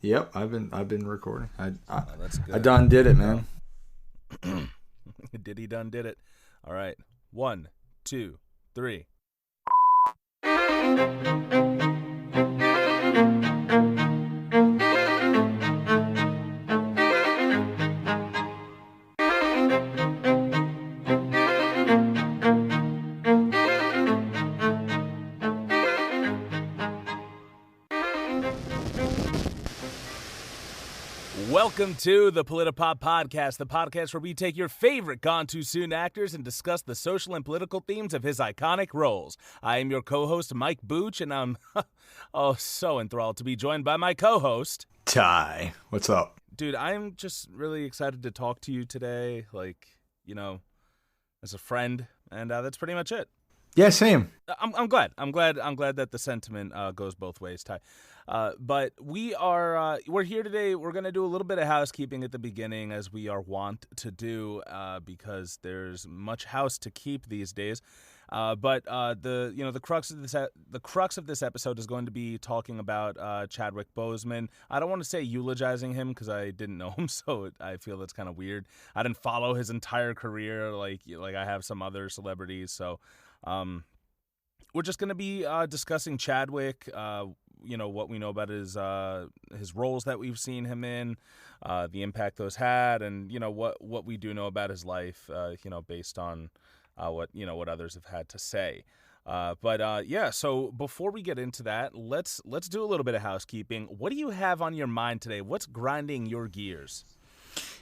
Yep, I've been recording. That's good. I done did it, man. Did he done did it? All right. 1, 2, 3. Welcome to the PolitiPop podcast, the podcast where we take your favorite Gone Too Soon actors and discuss the social and political themes of his iconic roles. I am your co-host, Mike Booch, and I'm so enthralled to be joined by my co-host, Ty, what's up? Dude, I'm just really excited to talk to you today, as a friend, and that's pretty much it. Yeah, same. I'm glad that the sentiment goes both ways, Ty. But we're here today. We're gonna do a little bit of housekeeping at the beginning, as we are wont to do, because there's much house to keep these days. But the crux of this episode is going to be talking about Chadwick Boseman. I don't want to say eulogizing him because I didn't know him, so I feel that's kind of weird. I didn't follow his entire career like I have some other celebrities, so. We're just going to be discussing Chadwick, what we know about his roles that we've seen him in, the impact those had, and, what we do know about his life, based on what others have had to say. So before we get into that, let's do a little bit of housekeeping. What do you have on your mind today? What's grinding your gears?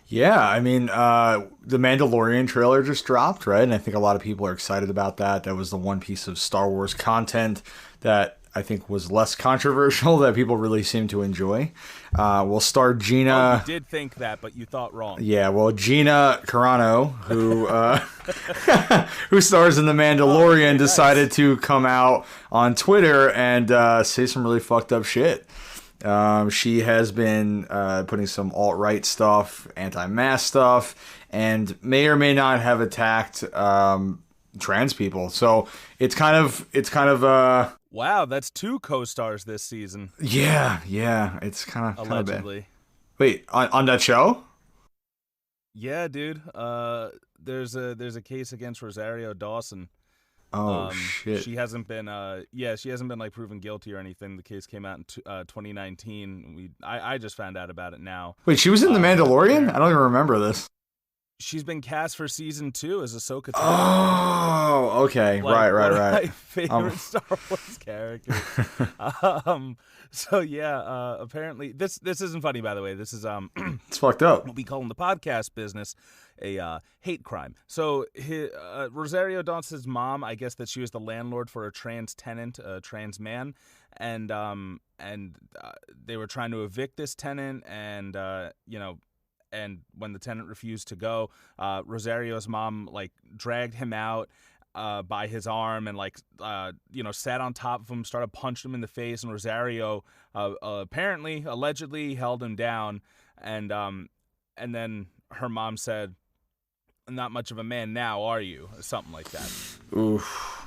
Yeah, I mean, the Mandalorian trailer just dropped, right? And I think a lot of people are excited about that. That was the one piece of Star Wars content that I think was less controversial that people really seem to enjoy. We'll star Gina. Oh, you did think that, but you thought wrong. Yeah, well, Gina Carano, who who stars in The Mandalorian, decided to come out on Twitter and say some really fucked up shit. She has been putting some alt-right stuff, anti-mask stuff, and may or may not have attacked trans people. So it's kind of wow, that's 2 co-stars this season. Yeah, it's kind of allegedly bad. Wait, on that show? Yeah, dude. There's a case against Rosario Dawson. Oh shit! She hasn't been proven guilty or anything. The case came out in 2019. I just found out about it now. Wait, she was in The Mandalorian? I don't even remember this. She's been cast for season 2 as Ahsoka. Oh, okay, right. My favorite Star Wars character. Apparently this isn't funny, by the way. This is it's fucked up. What we call in the podcast business a hate crime. So Rosario Dawson's mom, I guess that she was the landlord for a trans tenant, a trans man, and they were trying to evict this tenant, and and when the tenant refused to go, Rosario's mom dragged him out by his arm and sat on top of him, started punching him in the face, and Rosario allegedly held him down, and then her mom said, "Not much of a man now, are you?" Something like that. Oof.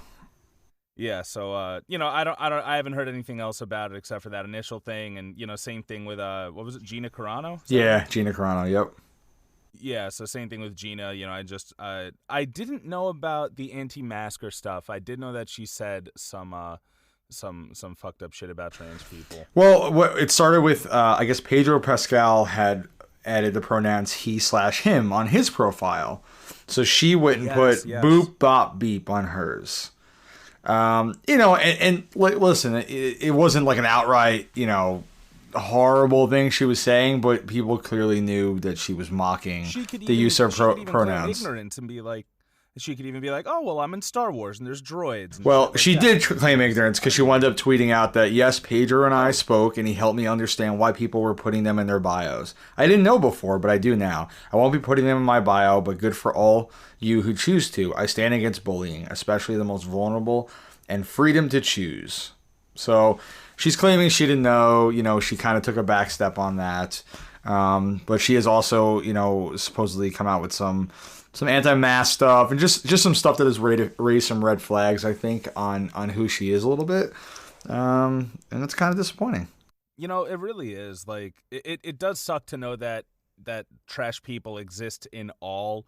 Yeah, so I haven't heard anything else about it except for that initial thing, and same thing with what was it, Gina Carano? Yeah, Gina Carano. Yep. Yeah, so same thing with Gina. I didn't know about the anti-masker stuff. I did know that she said some fucked up shit about trans people. Well, it started with I guess Pedro Pascal had added the pronouns he/him on his profile, so she went and put boop bop beep on hers. Listen, it wasn't like an outright, horrible thing she was saying, but people clearly knew that she was mocking the use of pronouns. Ignorance and be like, she could even be like, "Oh, well, I'm in Star Wars and there's droids." And well, she did claim ignorance because she wound up tweeting out that, yes, Pedro and I spoke and he helped me understand why people were putting them in their bios. I didn't know before, but I do now. I won't be putting them in my bio, but good for all you who choose to. I stand against bullying, especially the most vulnerable, and freedom to choose. So she's claiming she didn't know, she kind of took a back step on that. But she has also, supposedly come out with some anti-mask stuff and just some stuff that has raised some red flags, I think, on who she is a little bit. And it's kind of disappointing. It really is. Like, it does suck to know that trash people exist in all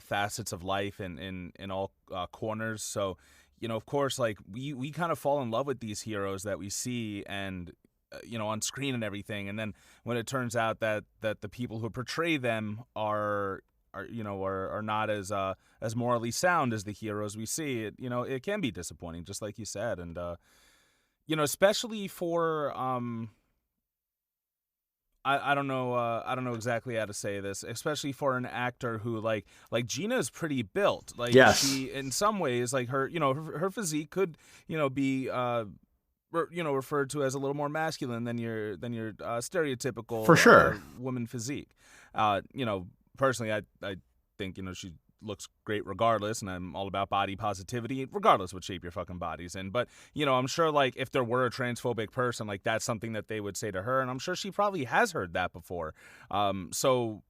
facets of life and in all corners. So, of course, like we kind of fall in love with these heroes that we see and on screen and everything. And then when it turns out that the people who portray them are not as morally sound as the heroes we see, it can be disappointing, just like you said. And especially for I don't know exactly how to say this, especially for an actor who like Gina is pretty built. Like, yes, she, in some ways, like her physique could be referred to as a little more masculine than your stereotypical for sure woman physique. Personally, I think she looks great regardless, and I'm all about body positivity regardless what shape your fucking body's in. But I'm sure, like, if there were a transphobic person, like, that's something that they would say to her, and I'm sure she probably has heard that before. So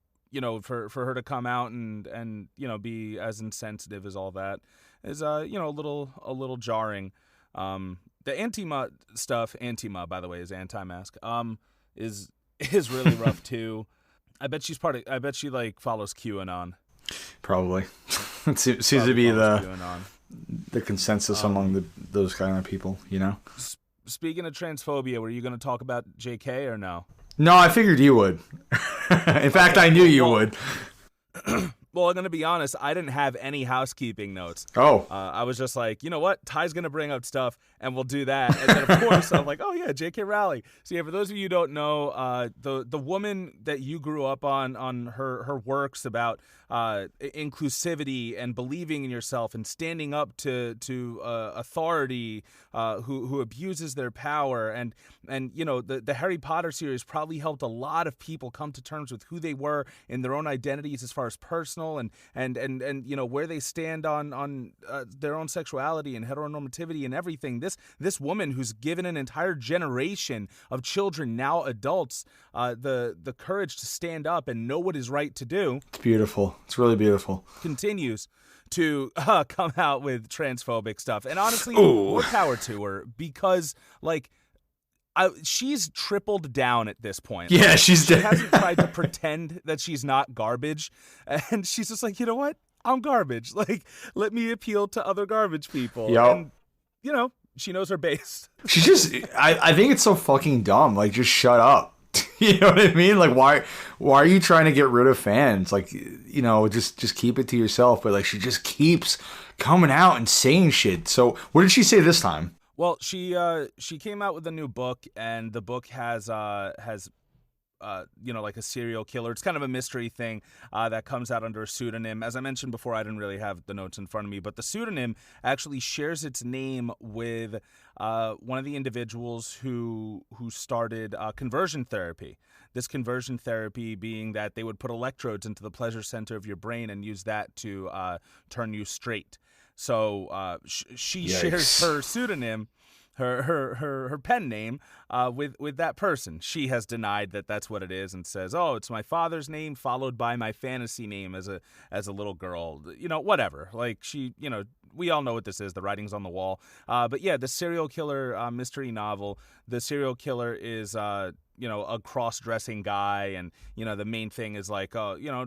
for her to come out and be as insensitive as all that is a little jarring. The Antima stuff, by the way, is anti-mask, is really rough too. I bet she like follows QAnon. Probably. It seems to be the consensus among those kind of people, Speaking of transphobia, were you going to talk about JK or no? No, I figured you would. In fact, I knew you would. Well, I'm going to be honest, I didn't have any housekeeping notes. Oh. I was just like, you know what? Ty's going to bring up stuff, and we'll do that. And then, of course, I'm like, oh, yeah, JK Rowling. So, yeah, for those of you who don't know, the woman that you grew up on her works about inclusivity and believing in yourself and standing up to authority who abuses their power. And the Harry Potter series probably helped a lot of people come to terms with who they were in their own identities as far as personal and where they stand on their own sexuality and heteronormativity and everything. This woman who's given an entire generation of children, now adults, the courage to stand up and know what is right to do. It's beautiful. It's really beautiful. Continues to come out with transphobic stuff. And honestly, more power to her, because like she's tripled down at this point. Yeah, like, she hasn't tried to pretend that she's not garbage, and she's just like, you know what? I'm garbage. Like, let me appeal to other garbage people. Yep. And she knows her base. She just, I think it's so fucking dumb. Like, just shut up. You know what I mean? Like, why are you trying to get rid of fans? Like, just keep it to yourself. But like, she just keeps coming out and saying shit. So, what did she say this time? Well, she came out with a new book, and the book has like a serial killer. It's kind of a mystery thing that comes out under a pseudonym. As I mentioned before, I didn't really have the notes in front of me, but the pseudonym actually shares its name with one of the individuals who started conversion therapy. This conversion therapy being that they would put electrodes into the pleasure center of your brain and use that to turn you straight. So she shares her pseudonym, her pen name, with that person. She has denied that that's what it is and says, "Oh, it's my father's name followed by my fantasy name as a little girl." Whatever. Like, she, we all know what this is. The writing's on the wall. But yeah, the serial killer mystery novel. The serial killer is a cross-dressing guy, and the main thing is like,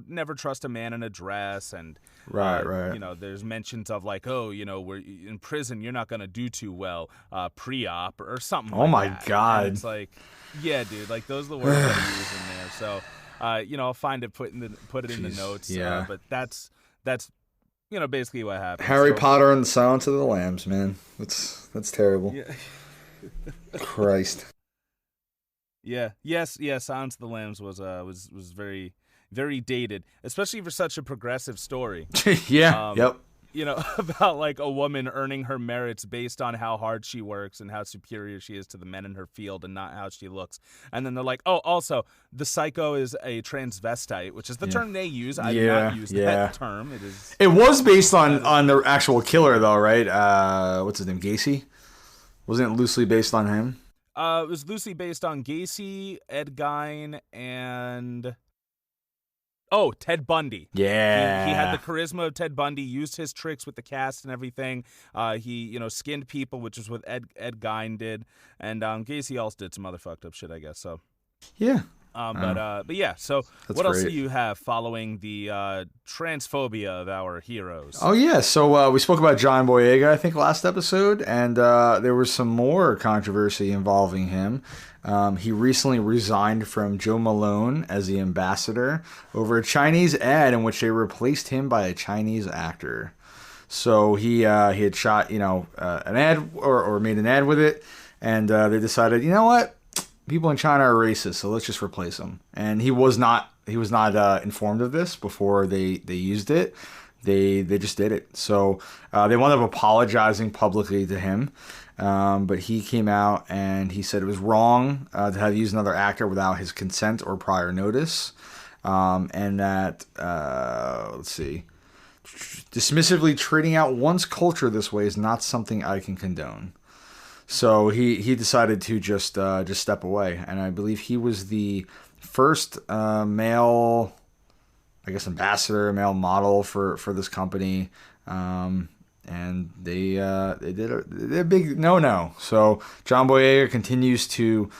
never trust a man in a dress, and right. There's mentions of like, we're in prison, you're not gonna do too well pre-op or something. Oh my God! And it's like, yeah, dude, like those are the words that he used in there. So, I'll find it, put it in the notes. Yeah, but that's basically what happened. Harry Potter and the Silence of the Lambs, man. That's terrible. Yeah. Christ. Yeah. Yes. Silence of the Lambs was very, very dated, especially for such a progressive story. Yeah. Yep. About like a woman earning her merits based on how hard she works and how superior she is to the men in her field and not how she looks. And then they're like, oh, also, the psycho is a transvestite, which is the term they use. I do not use that term. It was based on the actual killer, though, right? What's his name? Gacy? Wasn't it loosely based on him? It was loosely based on Gacy, Ed Gein, and Oh, Ted Bundy. Yeah. He had the charisma of Ted Bundy, used his tricks with the cast and everything. He, skinned people, which is what Ed Gein did. And Gacy also did some other fucked up shit, I guess. So Yeah. But yeah, so That's what else great. do you have following the transphobia of our heroes? Oh, yeah. So we spoke about Jon Boyega, I think, last episode, and there was some more controversy involving him. He recently resigned from Joe Malone as the ambassador over a Chinese ad in which they replaced him by a Chinese actor. So he had shot, an ad or made an ad with it, and they decided, you know what? People in China are racist, so let's just replace him. And he was not informed of this before they used it. They just did it. So they wound up apologizing publicly to him. But he came out and he said it was wrong to have used another actor without his consent or prior notice. And that, dismissively treating out one's culture this way is not something I can condone. So he decided to just step away, and I believe he was the first male, I guess, ambassador, male model for this company, and they did a big no. So Jon Boyega continues to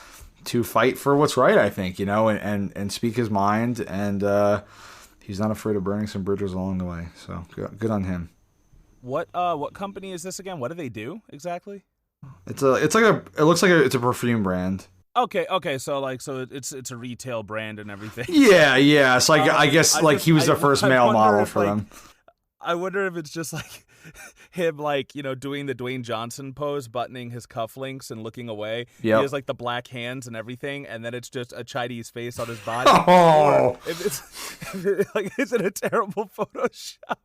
fight for what's right, I think, and speak his mind, and he's not afraid of burning some bridges along the way. So good on him. What company is this again? What do they do exactly? It looks like it's a perfume brand. Okay, so it's a retail brand and everything. Yeah. It's like I guess he was the first male model for them. I wonder if it's just like him, doing the Dwayne Johnson pose, buttoning his cufflinks and looking away. Yep. He has the black hands and everything, and then it's just a Chinese face on his body. Oh, is it a terrible Photoshop?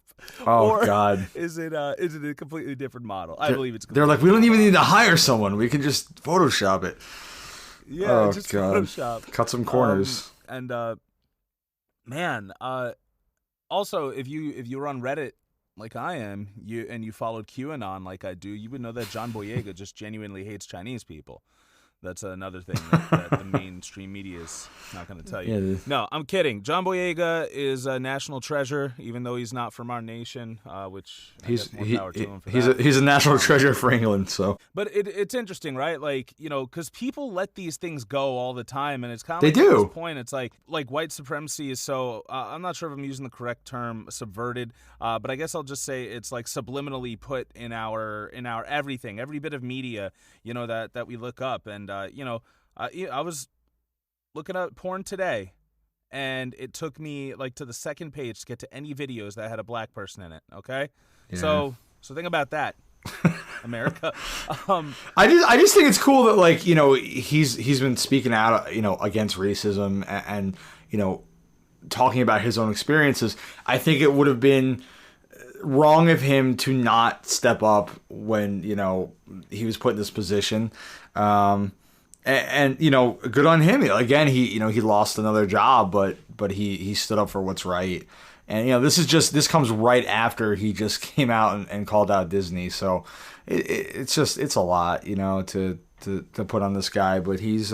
Oh or God! Is it a completely different model? I believe it's. They're like, we don't even need to hire someone. We can just Photoshop it. Yeah, just God. Photoshop. Cut some corners. Also, if you were on Reddit like I am, you followed QAnon like I do, you would know that Jon Boyega just genuinely hates Chinese people. That's another thing that the mainstream media is not going to tell you. Yeah, no, I'm kidding. Jon Boyega is a national treasure, even though he's not from our nation, which he's more power to him for he's a national treasure for England. So, but it's interesting, right? Because people let these things go all the time, and it's kind of they do. At this point, it's like white supremacy is so. I'm not sure if I'm using the correct term, subverted, but I guess I'll just say it's subliminally put in our everything, every bit of media, that we look up. And I was looking at porn today, and it took me to the second page to get to any videos that had a black person in it. Okay, yeah. So think about that, America. I just think it's cool that he's been speaking out against racism and talking about his own experiences. I think it would have been wrong of him to not step up when he was put in this position. And good on him. Again, he lost another job, but he stood up for what's right. And this comes right after he just came out and called out Disney. So it's a lot, to put on this guy. But he's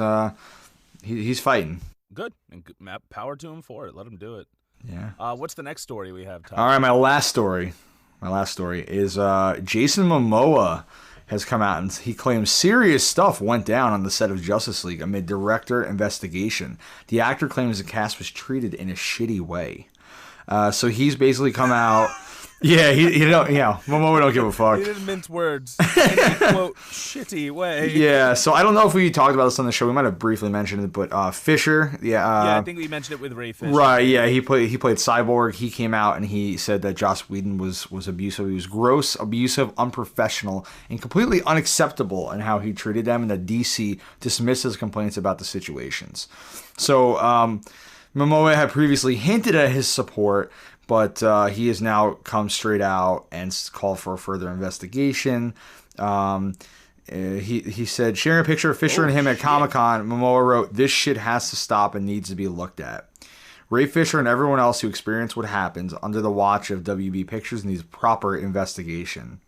fighting. Good, and power to him for it. Let him do it. Yeah. What's the next story we have, Tom? All right, my last story is Jason Momoa has come out and he claims serious stuff went down on the set of Justice League amid director investigation. The actor claims the cast was treated in a shitty way. So he's basically come out. Yeah, Momoa don't give a fuck. He didn't mince words in a, quote, shitty way. Yeah, so I don't know if we talked about this on the show. We might have briefly mentioned it, but Fisher, yeah, I think we mentioned it with Ray Fisher. Right, yeah, he played Cyborg. He came out and he said that Joss Whedon was abusive. He was gross, abusive, unprofessional, and completely unacceptable in how he treated them, and that DC dismissed his complaints about the situations. So Momoa had previously hinted at his support, but he has now come straight out and called for a further investigation. He said, sharing a picture of Fisher and him at Comic-Con, Momoa wrote, "This shit has to stop and needs to be looked at. Ray Fisher and everyone else who experienced what happened under the watch of WB Pictures needs proper investigation."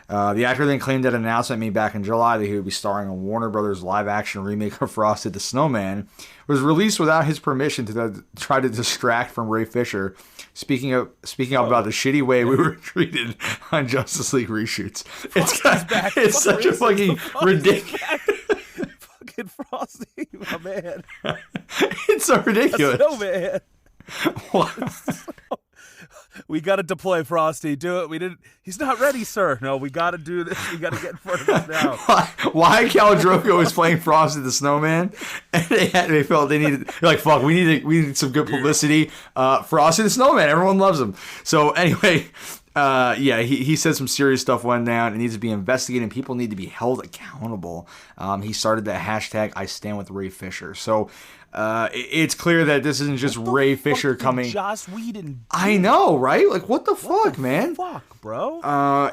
The actor then claimed that an announcement made back in July that he would be starring in a Warner Brothers live-action remake of Frosty the Snowman was released without his permission to try to distract from Ray Fisher. Speaking up about the shitty way we were treated on Justice League reshoots. It's such a fucking ridiculous. Fucking Frosty, my man. It's so ridiculous. Snowman. What? We got to deploy Frosty. Do it. We didn't. He's not ready, sir. No, we got to do this. We got to get in front of him now. Why Khal Drogo was playing Frosty the Snowman, and they felt they needed, they're like, fuck, we need some good publicity. Frosty the Snowman, everyone loves him. So anyway, he said some serious stuff went down. It needs to be investigated, and people need to be held accountable. He started that hashtag I stand with Ray Fisher. So it's clear that this isn't just Ray Fisher coming. Joss Whedon do? I know, right? Like, what the fuck, man? Fuck, bro.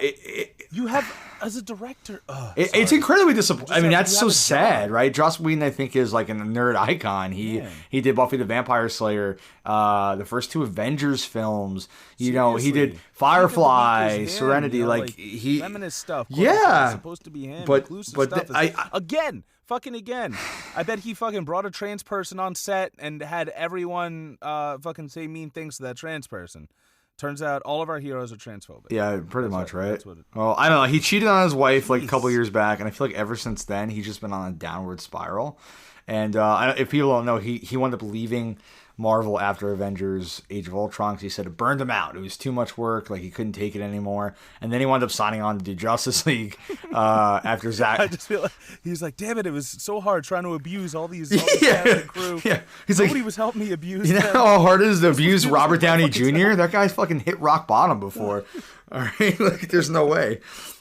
You have, as a director, it's incredibly disappointing. I mean, that's so sad, right? Joss Whedon, I think, is like a nerd icon. He did Buffy the Vampire Slayer, the first 2 Avengers films. You know, he did Firefly, Serenity, like he feminist stuff. Yeah, supposed to be him. But stuff again. I bet he fucking brought a trans person on set and had everyone fucking say mean things to that trans person. Turns out all of our heroes are transphobic. Yeah, pretty much, right? Well, I don't know. He cheated on his wife like a couple years back, and I feel like ever since then, he's just been on a downward spiral. And if people don't know, he wound up leaving Marvel after Avengers Age of Ultron, because he said it burned him out. It was too much work. Like, he couldn't take it anymore. And then he wound up signing on to do Justice League after Zack. I just feel like he's like, damn it was so hard trying to abuse all these cast and crew. Yeah. Nobody was helping me abuse them. You know how hard it is to abuse Robert Downey Jr.? That guy's fucking hit rock bottom before. All right? Like, there's no way.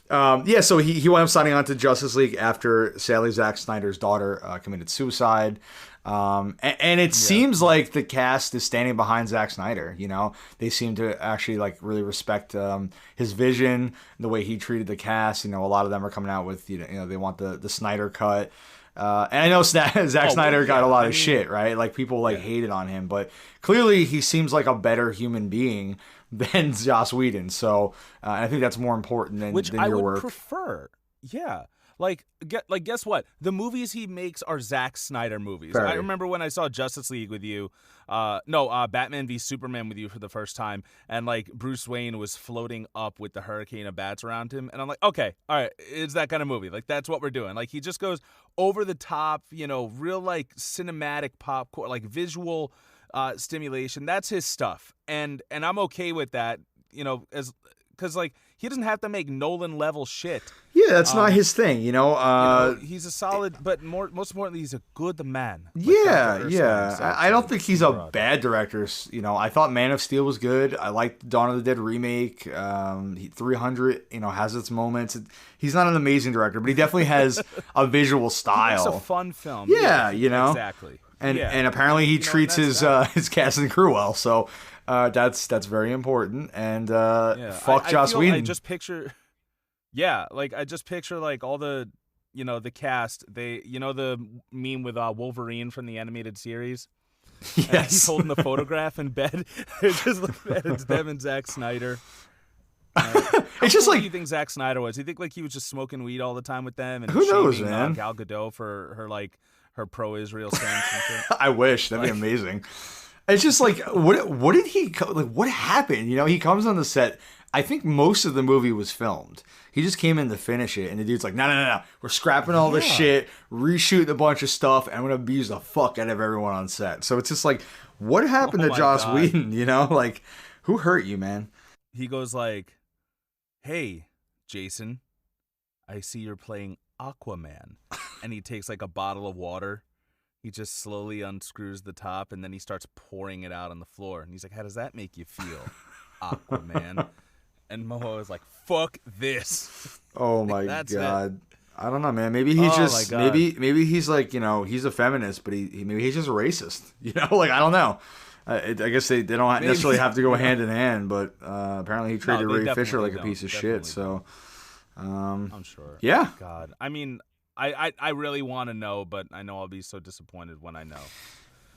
So he wound up signing on to Justice League after, sadly, Zack Snyder's daughter committed suicide. And it seems like the cast is standing behind Zack Snyder. You know, they seem to actually like really respect his vision, the way he treated the cast. You know, a lot of them are coming out with you know they want the Snyder cut. And I know Zack Snyder got a lot of shit, right? Like people hated on him, but clearly he seems like a better human being than Joss Whedon. So I think that's more important than your work. Which I would prefer. Yeah. Like, guess what? The movies he makes are Zack Snyder movies. Fair. I remember when I saw Justice League with you, Batman v Superman with you for the first time, and like Bruce Wayne was floating up with the hurricane of bats around him, and I'm like, okay, all right, it's that kind of movie. Like, that's what we're doing. Like, he just goes over the top, you know, real like cinematic popcorn, like visual stimulation. That's his stuff, and I'm okay with that, you know, because like he doesn't have to make Nolan level shit. Yeah, that's not his thing, you know. He's a solid, but most importantly, he's a good man. I don't think he's a bad director. You know, I thought Man of Steel was good. I liked Dawn of the Dead remake. 300, you know, has its moments. He's not an amazing director, but he definitely has a visual style. It's a fun film. Yeah, you know, exactly. And apparently he treats his cast and crew well. So that's very important. And fuck Joss Whedon. I just picture. Yeah, like I just picture like all the, you know, the cast. They, you know, the meme with Wolverine from the animated series. Yes, and he's holding the photograph in bed. It's just like it's them and Zack Snyder. It's just like, do you think Zack Snyder was? Do you think like he was just smoking weed all the time with them and who knows, shaming, man? Gal Gadot for her pro-Israel stance and shit? I wish that'd be amazing. It's just like what did he like? What happened? You know, he comes on the set. I think most of the movie was filmed. He just came in to finish it, and the dude's like, no. We're scrapping all this shit, reshooting a bunch of stuff, and I'm going to abuse the fuck out of everyone on set. So it's just like, what happened to Joss Whedon, you know? Like, who hurt you, man? He goes like, hey, Jason, I see you're playing Aquaman. And he takes like a bottle of water. He just slowly unscrews the top, and then he starts pouring it out on the floor. And he's like, how does that make you feel, Aquaman? And Moho is like, fuck this. Oh my God. I don't know, man. Maybe he's just maybe he's like, you know, he's a feminist, but maybe he's just a racist. You know, like I don't know. I guess they don't necessarily have to go hand in hand, but apparently he treated Ray Fisher like a piece of shit. So I'm sure. Yeah. God. I mean, I really want to know, but I know I'll be so disappointed when I know.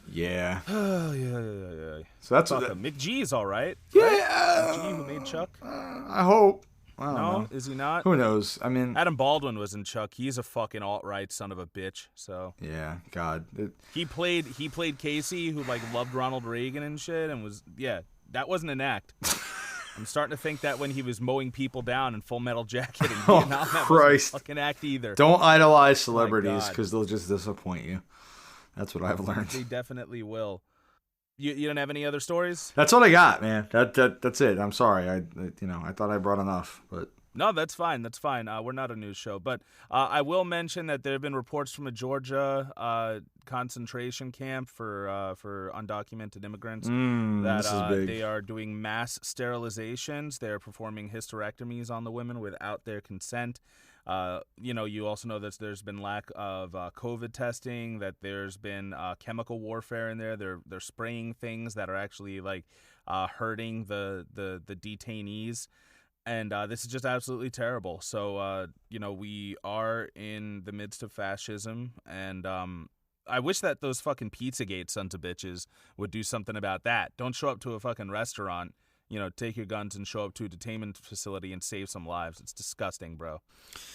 Yeah. yeah. So that's McGee's all right. Yeah. Right? McGee who made Chuck. I hope. I don't No, know. is he not? Who knows? I mean, Adam Baldwin was in Chuck. He's a fucking alt-right son of a bitch. So yeah, God. he played Casey, who like loved Ronald Reagan and shit, and was that wasn't an act. I'm starting to think that when he was mowing people down in Full Metal Jacket in Vietnam, that Christ. wasn't a fucking act either. Don't idolize celebrities because they'll just disappoint you. That's what I've learned. They definitely will. You don't have any other stories? That's what I got, man. That's it. I'm sorry. I thought I brought enough, but no, that's fine. That's fine. We're not a news show, but I will mention that there have been reports from a Georgia concentration camp for undocumented immigrants that they are doing mass sterilizations. They're performing hysterectomies on the women without their consent. You also know that there's been lack of COVID testing, that there's been chemical warfare in there. They're spraying things that are actually like hurting the detainees. And this is just absolutely terrible. So, we are in the midst of fascism. And I wish that those fucking Pizzagate sons of bitches would do something about that. Don't show up to a fucking restaurant, take your guns and show up to a detainment facility and save some lives. It's disgusting, bro.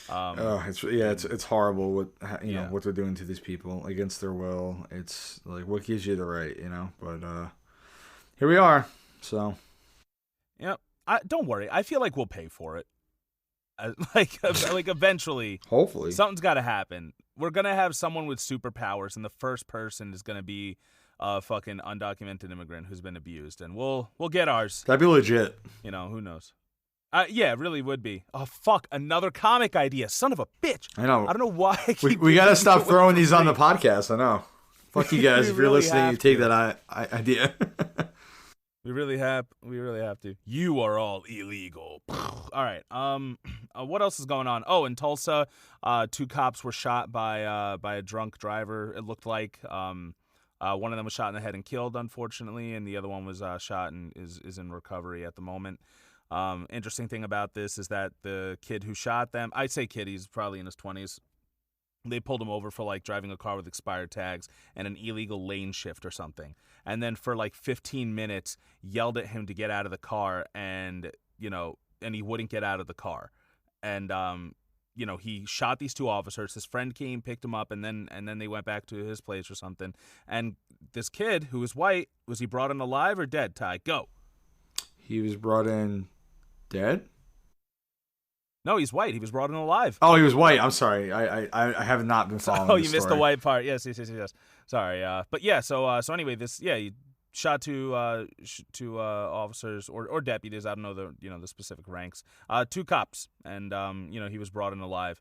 It's horrible what they're doing to these people against their will. It's like, what gives you the right, But here we are. So, yep. Don't worry. I feel like we'll pay for it. Like eventually. Hopefully. Something's got to happen. We're going to have someone with superpowers, and the first person is going to be a fucking undocumented immigrant who's been abused, and we'll get ours. That'd be legit. Who knows? Yeah, it really would be. Oh, fuck. Another comic idea. Son of a bitch. I know. I don't know why I keep we got to stop throwing these on the podcast. I know. Fuck you guys. If you're listening, you take that idea. We really have to. You are all illegal. All right. What else is going on? Oh, in Tulsa, 2 cops were shot by a drunk driver. It looked like one of them was shot in the head and killed, unfortunately, and the other one was shot and is in recovery at the moment. Interesting thing about this is that the kid who shot them, I'd say kid, he's probably in his 20s. They pulled him over for like driving a car with expired tags and an illegal lane shift or something. And then for like 15 minutes yelled at him to get out of the car and he wouldn't get out of the car. And he shot these 2 officers. His friend came, picked him up, and then they went back to his place or something. And this kid who was white, was he brought in alive or dead, Ty? Go. He was brought in dead? No, he's white. He was brought in alive. Oh, he was white. I'm sorry. I have not been following. Oh, you missed the white part. Yes. Sorry. But yeah. So anyway, he shot 2 officers or deputies. I don't know the specific ranks. 2 cops, and he was brought in alive.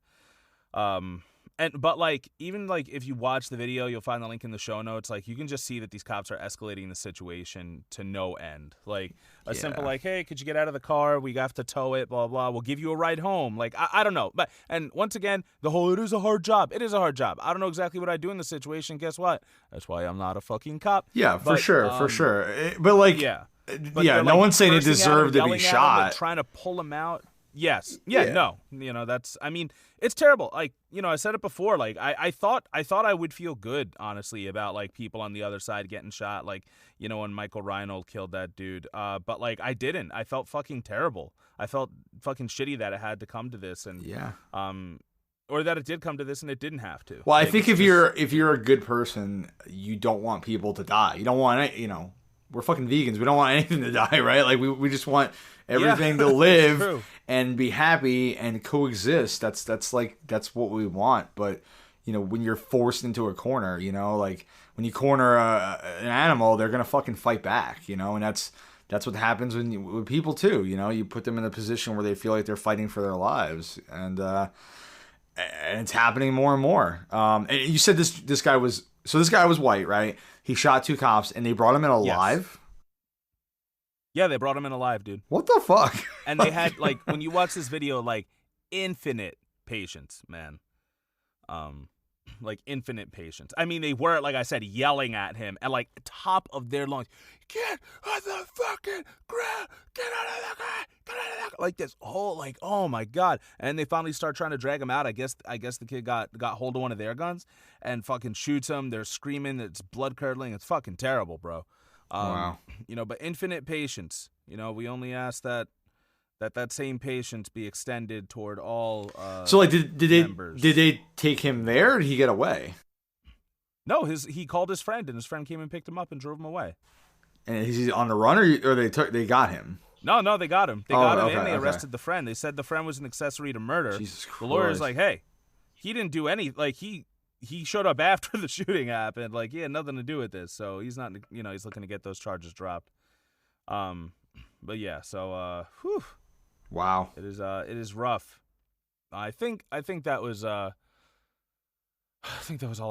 But even if you watch the video, you'll find the link in the show notes. Like, you can just see that these cops are escalating the situation to no end. Like a simple hey, could you get out of the car? We have to tow it. Blah blah. We'll give you a ride home. Like I don't know. And once again, the whole it is a hard job. It is a hard job. I don't know exactly what I'd do in the situation. Guess what? That's why I'm not a fucking cop. Yeah, for sure. But no one's saying it deserved to be shot. Trying to pull him out. Yes. Yeah. No. That's. I mean, it's terrible. Like, I said it before. Like, I thought I would feel good, honestly, about people on the other side getting shot. Like, when Michael Reinold killed that dude. But I didn't. I felt fucking terrible. I felt fucking shitty that it had to come to this, and or that it did come to this and it didn't have to. Well, I think if you're a good person, you don't want people to die. You don't want we're fucking vegans. We don't want anything to die, right? Like we just want everything to live and be happy and coexist. That's what we want. But when you're forced into a corner, like when you corner an animal, they're gonna fucking fight back, and that's what happens with people too. You put them in a position where they feel like they're fighting for their lives, and it's happening more and more. And you said this guy was white, right? He shot 2 cops, and they brought him in alive? Yes. Yeah, they brought him in alive, dude. What the fuck? And they had, when you watch this video, infinite patience, man. Infinite patience. I mean, they were, like I said, yelling at him at, top of their lungs. Get on the fucking ground! Get out of the car! Get out of the car! Like this whole, oh my God. And they finally start trying to drag him out. I guess the kid got hold of one of their guns and fucking shoots him. They're screaming. It's blood curdling. It's fucking terrible, bro. Wow. But infinite patience. We only ask that that same patience be extended toward all So like did members. they take him there or did he get away? No, he called his friend, and his friend came and picked him up and drove him away. And he's on the run, or they got him? No, they got him. They got him, okay, and they okay. arrested the friend. They said the friend was an accessory to murder. Jesus Christ. The lawyer's like, hey, he didn't do any. Like he showed up after the shooting happened. Like he had nothing to do with this, so he's not. He's looking to get those charges dropped. But yeah, so whew. Wow. It is rough. I think that was all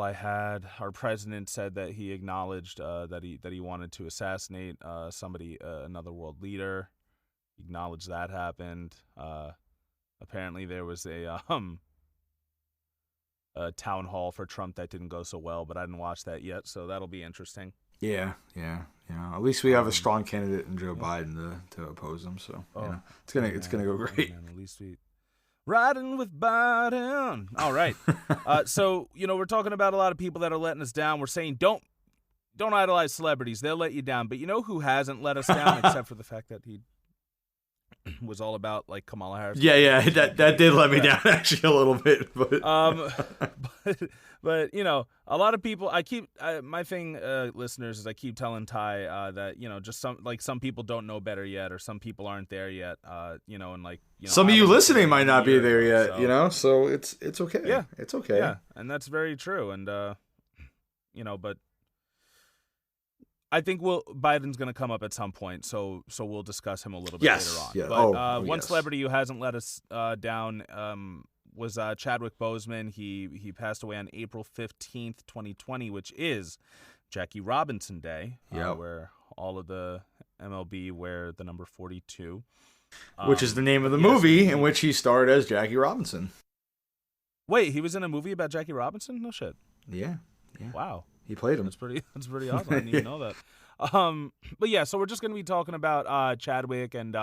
I had. Our president said that he acknowledged that he wanted to assassinate somebody, another world leader. He acknowledged that happened. Apparently there was a town hall for Trump that didn't go so well, but I didn't watch that yet, so that'll be interesting. Yeah. At least we have a strong candidate in Joe Biden to oppose him, so it's gonna go great. Man, at least we riding with Biden. All right. So we're talking about a lot of people that are letting us down. We're saying don't idolize celebrities; they'll let you down. But you know who hasn't let us down, except for the fact that he was all about like Kamala Harris. Yeah, that did let me down actually a little bit, but but a lot of people. My thing, listeners, is I keep telling Ty that just some people don't know better yet, or some people aren't there yet. Some of you listening might not be there yet. yet, so it's okay. Yeah, it's okay. Yeah, and that's very true. And but I think Biden's going to come up at some point, so we'll discuss him a little bit later on. Yeah. But one celebrity who hasn't let us down was Chadwick Boseman. He passed away on April 15th, 2020, which is Jackie Robinson Day, where all of the MLB wear the number 42. Which is the name of the movie in which he starred as Jackie Robinson. Wait, he was in a movie about Jackie Robinson? No shit. Yeah. Wow. He played him. That's pretty awesome. I didn't even know that. But yeah, so we're just going to be talking about Chadwick and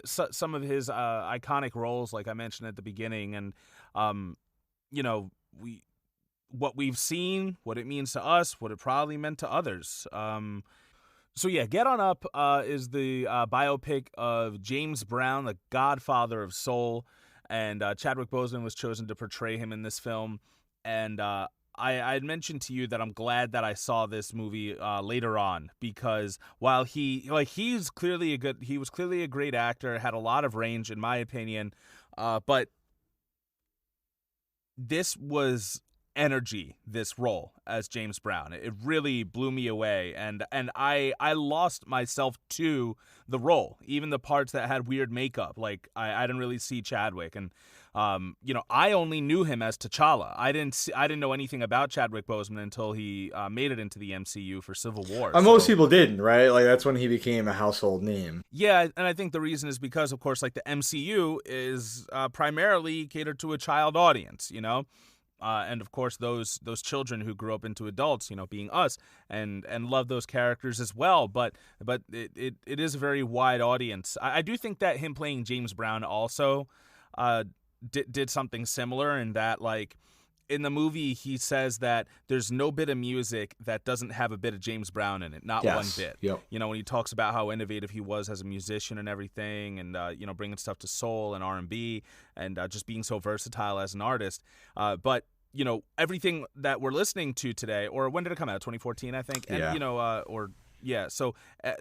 some of his iconic roles, like I mentioned at the beginning, and what we've seen, what it means to us, what it probably meant to others. So yeah, Get On Up is the biopic of James Brown, the godfather of soul, and Chadwick Boseman was chosen to portray him in this film. And I had mentioned to you that I'm glad that I saw this movie later on, because while he was clearly a great actor, had a lot of range in my opinion, but this was energy, this role as James Brown. It really blew me away, and I lost myself to the role, even the parts that had weird makeup. Like I didn't really see Chadwick, and I only knew him as T'Challa. I didn't know anything about Chadwick Boseman until he made it into the MCU for Civil War. Most people didn't, right? Like that's when he became a household name. Yeah, and I think the reason is because, of course, like the MCU is primarily catered to a child audience, and of course those children who grew up into adults, being us, and love those characters as well. But it is a very wide audience. I do think that him playing James Brown also did something similar in that, like, in the movie he says that there's no bit of music that doesn't have a bit of James Brown in it, not one bit. Yep. When he talks about how innovative he was as a musician and everything, and bringing stuff to soul and R&B, and just being so versatile as an artist. But everything that we're listening to today, or when did it come out? 2014, I think. And so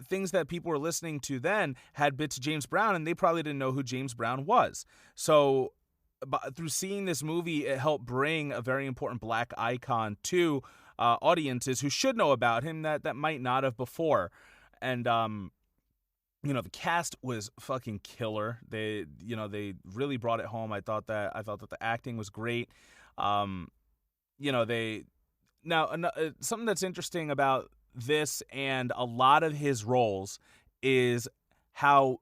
things that people were listening to then had bits of James Brown, and they probably didn't know who James Brown was. So through seeing this movie, it helped bring a very important black icon to audiences who should know about him that might not have before. And the cast was fucking killer. They really brought it home. I thought that the acting was great. Something that's interesting about this and a lot of his roles is how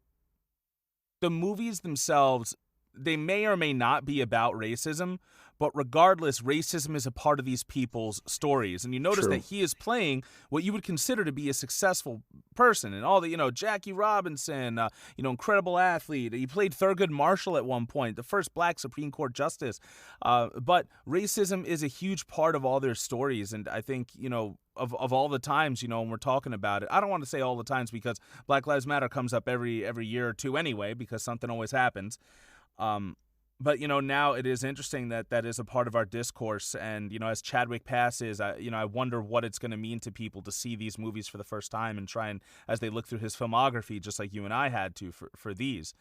the movies themselves, they may or may not be about racism, but regardless, racism is a part of these people's stories. And you notice True. that he is playing what you would consider to be a successful person, and all the, Jackie Robinson, incredible athlete. He played Thurgood Marshall at one point, the first black Supreme Court justice. But racism is a huge part of all their stories, and I think, of all the times, when we're talking about it, I don't want to say all the times because Black Lives Matter comes up every year or two anyway, because something always happens. But, now it is interesting that is a part of our discourse. And, as Chadwick passes, I wonder what it's going to mean to people to see these movies for the first time and try and, as they look through his filmography, just like you and I had to for these.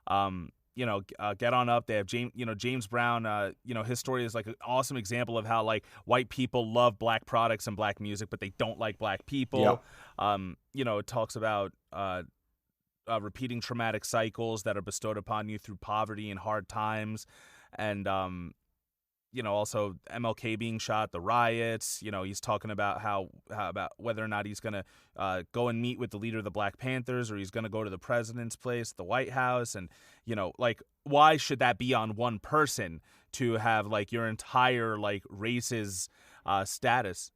Get On Up. They have James Brown. His story is like an awesome example of how like white people love black products and black music, but they don't like black people. Yep. It talks about repeating traumatic cycles that are bestowed upon you through poverty and hard times, and also MLK being shot, the riots. He's talking about how about whether or not he's gonna go and meet with the leader of the Black Panthers, or he's gonna go to the president's place, the White House, and like, why should that be on one person to have like your entire like race's status?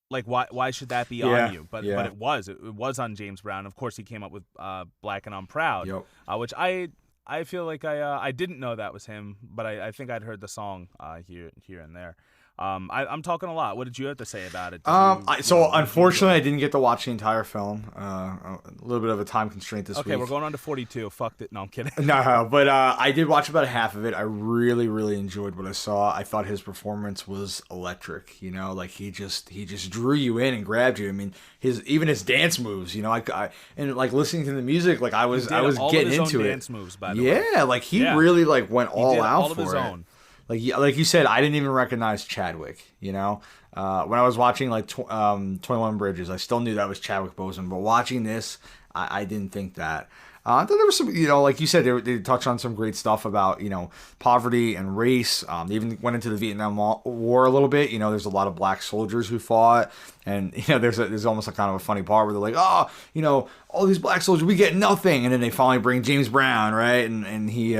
Like, why should that be on you? But it was on James Brown. Of course, he came up with Black and I'm Proud, which I feel like I didn't know that was him, but I think I'd heard the song here and there. I'm talking a lot. What did you have to say about it? Unfortunately, I didn't get to watch the entire film. A little bit of a time constraint this week. Okay, we're going on to 42. Fuck it. No, I'm kidding. No, but I did watch about half of it. I really, really enjoyed what I saw. I thought his performance was electric. Like he just drew you in and grabbed you. I mean, even his dance moves. And like listening to the music, like I was getting into it. Dance moves, by the way. Yeah, like he really like went all out for it. Own. Like you said, I didn't even recognize Chadwick, when I was watching like 21 Bridges, I still knew that was Chadwick Boseman, but watching this, I didn't think that. I thought there was some, like you said, they touched on some great stuff about, poverty and race. They even went into the Vietnam War a little bit. There's a lot of black soldiers who fought. And, there's almost a kind of a funny part where they're like, all these black soldiers, we get nothing. And then they finally bring James Brown, right? And he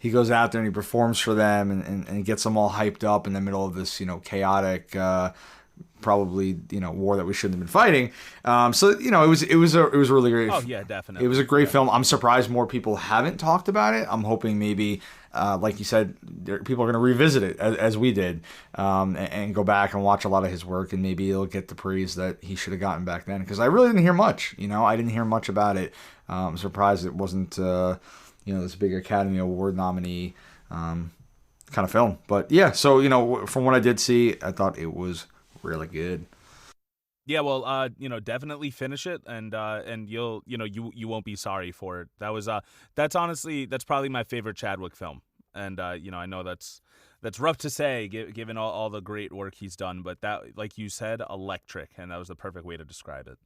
goes out there and he performs for them and gets them all hyped up in the middle of this, chaotic probably war that we shouldn't have been fighting. It was really great. Oh yeah, definitely. It was a great film. I'm surprised more people haven't talked about it. I'm hoping maybe like you said, people are going to revisit it as we did, and go back and watch a lot of his work, and maybe he'll get the praise that he should have gotten back then, because I really didn't hear much. I didn't hear much about it. I'm surprised it wasn't this big Academy Award nominee kind of film. But yeah, so from what I did see, I thought it was really good. Yeah, well, definitely finish it, and you'll, you won't be sorry for it. That's probably my favorite Chadwick film, and I know that's rough to say given all the great work he's done, but that, like you said, electric, and that was the perfect way to describe it.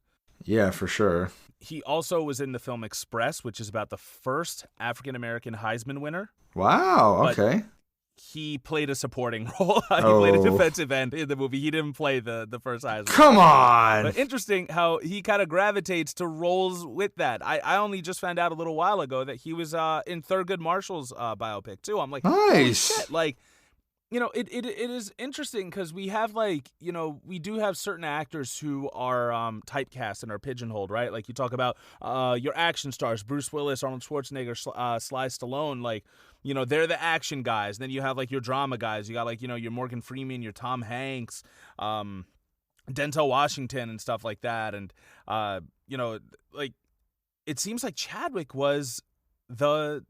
Yeah, for sure. He also was in the film Express, which is about the first African American Heisman winner. Wow. Okay. He played a supporting role. He played a defensive end in the movie. He didn't play the first Heisman. Come on! But interesting how he kind of gravitates to roles with that. I only just found out a little while ago that he was in Thurgood Marshall's biopic too. I'm like, nice. Holy shit. Like, it is interesting because we have we do have certain actors who are typecast and are pigeonholed, right? Like you talk about your action stars, Bruce Willis, Arnold Schwarzenegger, Sly Stallone, like, they're the action guys. Then you have like your drama guys. You got your Morgan Freeman, your Tom Hanks, Denzel Washington and stuff like that. And, it seems like Chadwick was the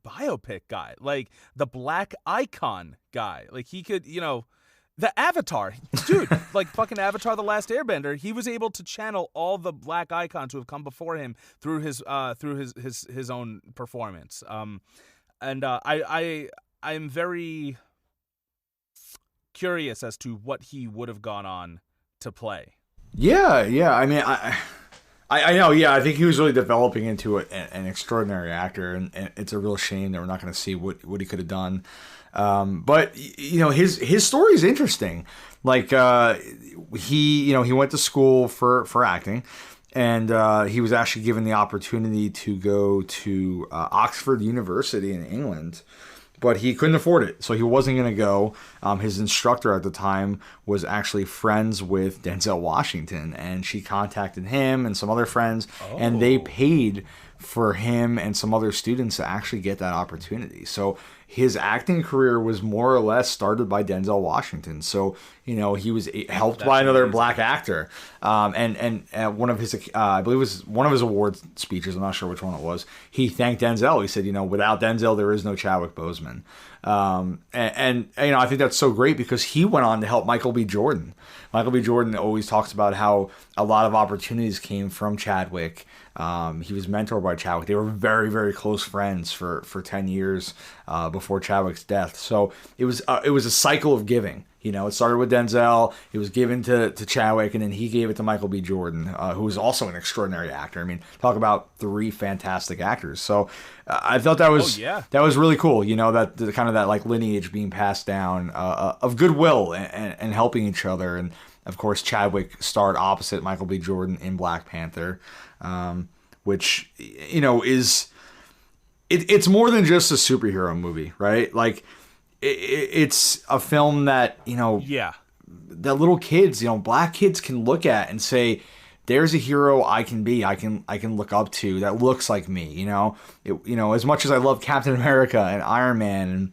biopic guy, like the black icon guy. Like he could, the Avatar, dude, like fucking Avatar, The Last Airbender. He was able to channel all the black icons who have come before him through his own performance. And I'm very curious as to what he would have gone on to play. Yeah. I mean, I know. Yeah, I think he was really developing into an extraordinary actor, and it's a real shame that we're not going to see what he could have done. But his story is interesting. Like he went to school for acting. And he was actually given the opportunity to go to Oxford University in England, but he couldn't afford it, so he wasn't going to go. His instructor at the time was actually friends with Denzel Washington, and she contacted him and some other friends, and they paid for him and some other students to actually get that opportunity. So his acting career was more or less started by Denzel Washington. So, he was helped by another black actor. And one of his, I believe it was one of his award speeches, I'm not sure which one it was, he thanked Denzel. He said, without Denzel, there is no Chadwick Boseman. And I think that's so great because he went on to help Michael B. Jordan. Michael B. Jordan always talks about how a lot of opportunities came from Chadwick. He was mentored by Chadwick. They were very, very close friends for 10 years before Chadwick's death. So it was a cycle of giving. It started with Denzel. It was given to Chadwick, and then he gave it to Michael B. Jordan, who was also an extraordinary actor. I mean, talk about 3 fantastic actors. So I thought that was that was really cool. That the kind of that like lineage being passed down of goodwill and helping each other. And of course, Chadwick starred opposite Michael B. Jordan in Black Panther, which is it's more than just a superhero movie, right? Like. It's a film that that little kids, black kids can look at and say, "There's a hero I can be. I can look up to that looks like me." As much as I love Captain America and Iron Man and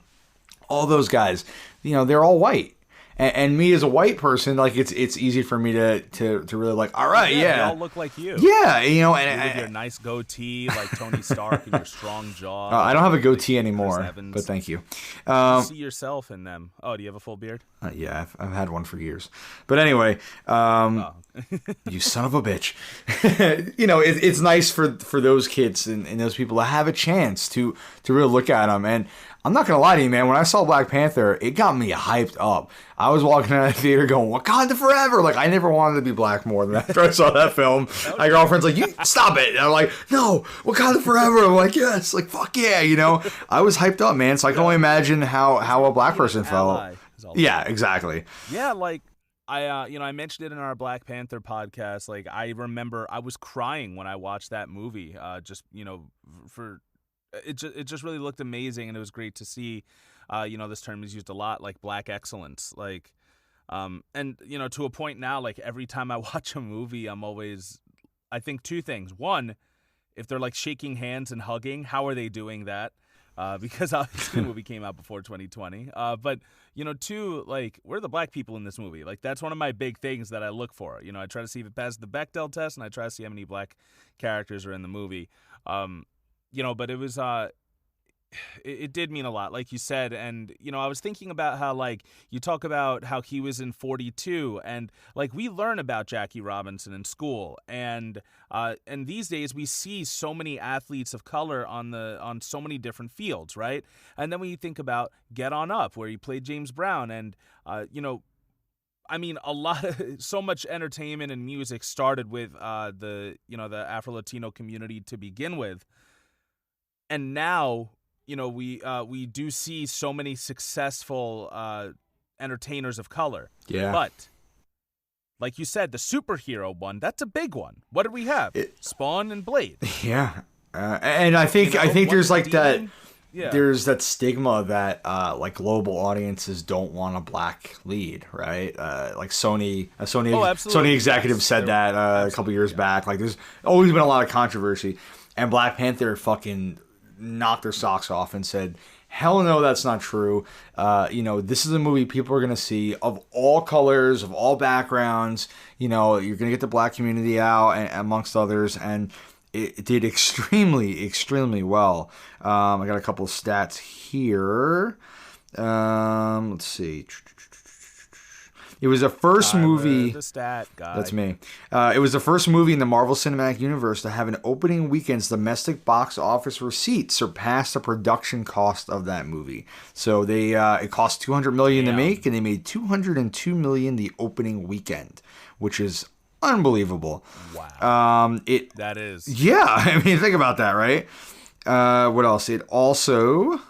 all those guys, they're all white. And me as a white person, like it's easy for me to really like. All right, they all look like you. Yeah, with your nice goatee, like Tony Stark, and your strong jaw. I don't have a goatee anymore, but thank you. You see yourself in them. Oh, do you have a full beard? Yeah, I've had one for years. But anyway, you son of a bitch. It's nice for those kids and those people to have a chance to really look at them. And I'm not going to lie to you, man. When I saw Black Panther, it got me hyped up. I was walking out of the theater going, Wakanda forever. Like, I never wanted to be black more than after I saw that film. My girlfriend's like, you stop it. And I'm like, no, Wakanda forever. I'm like, yes, like, fuck yeah, I was hyped up, man. So I can only imagine how a black person felt. Yeah, exactly. Yeah, like, I mentioned it in our Black Panther podcast. Like, I remember I was crying when I watched that movie. It just really looked amazing, and it was great to see. This term is used a lot, like black excellence, like, and to a point now, like every time I watch a movie, I think 2 things. One, if they're like shaking hands and hugging, how are they doing that? Because obviously the movie came out before 2020. But 2, like, where are the black people in this movie? Like, that's one of my big things that I look for. I try to see if it passes the Bechdel test, and I try to see how many black characters are in the movie. But it was, it did mean a lot, like you said. And, I was thinking about how, like, you talk about how he was in 42, and, like, we learn about Jackie Robinson in school. And these days we see so many athletes of color on so many different fields, right? And then when you think about Get On Up, where he played James Brown, and, so much entertainment and music started with the Afro-Latino community to begin with. And now, we do see so many successful entertainers of color. Yeah. But, like you said, the superhero one, that's a big one. What did we have? Spawn and Blade. Yeah. And I think there's like that. Yeah. There's that stigma that like global audiences don't want a black lead, right? Like Sony executive said that a couple years back. Like, there's always been a lot of controversy, and Black Panther fucking knocked their socks off and said, hell no, that's not true. This is a movie people are going to see of all colors, of all backgrounds. You're going to get the black community out, and amongst others, and it did extremely, extremely well. I got a couple of stats here. Let's see. It was the first movie. The stat guy. That's me. It was the first movie in the Marvel Cinematic Universe to have an opening weekend's domestic box office receipt surpass the production cost of that movie. So it cost $200 million to make, and they made $202 million the opening weekend, which is unbelievable. Wow. That is. Yeah, I mean, think about that, right? What else? It also.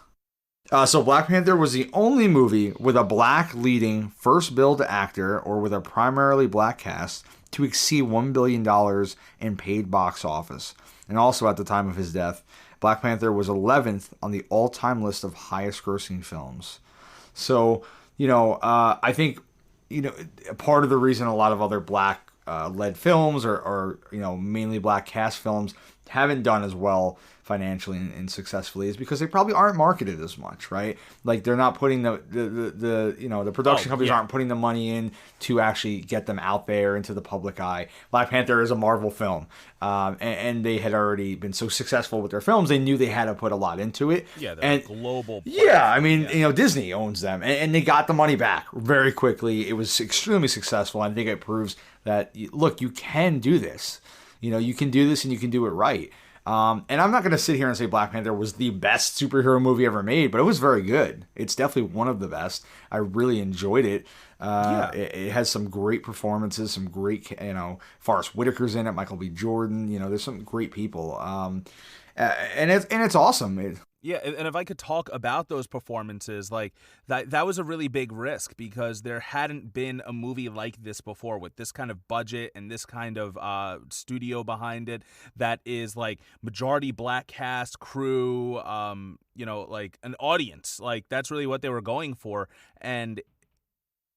So Black Panther was the only movie with a black leading first billed actor or with a primarily black cast to exceed $1 billion in paid box office. And also at the time of his death, Black Panther was 11th on the all-time list of highest-grossing films. So, I think, part of the reason a lot of other black led films or mainly black cast films haven't done as well financially and successfully is because they probably aren't marketed as much, right? Like they're not putting the production companies aren't putting the money in to actually get them out there into the public eye. Black Panther is a Marvel film, and they had already been so successful with their films, they knew they had to put a lot into it. Yeah, they're a global platform. Yeah, I mean, Disney owns them, and they got the money back very quickly. It was extremely successful. I think it proves that, look, you can do this. You can do this and you can do it right. And I'm not going to sit here and say Black Panther was the best superhero movie ever made, but it was very good. It's definitely one of the best. I really enjoyed it. It has some great performances, some great, Forrest Whitaker's in it, Michael B. Jordan. There's some great people. And it's awesome. Yeah, and if I could talk about those performances, like that was a really big risk because there hadn't been a movie like this before with this kind of budget and this kind of studio behind it that is like majority black cast, crew, like an audience. Like that's really what they were going for, and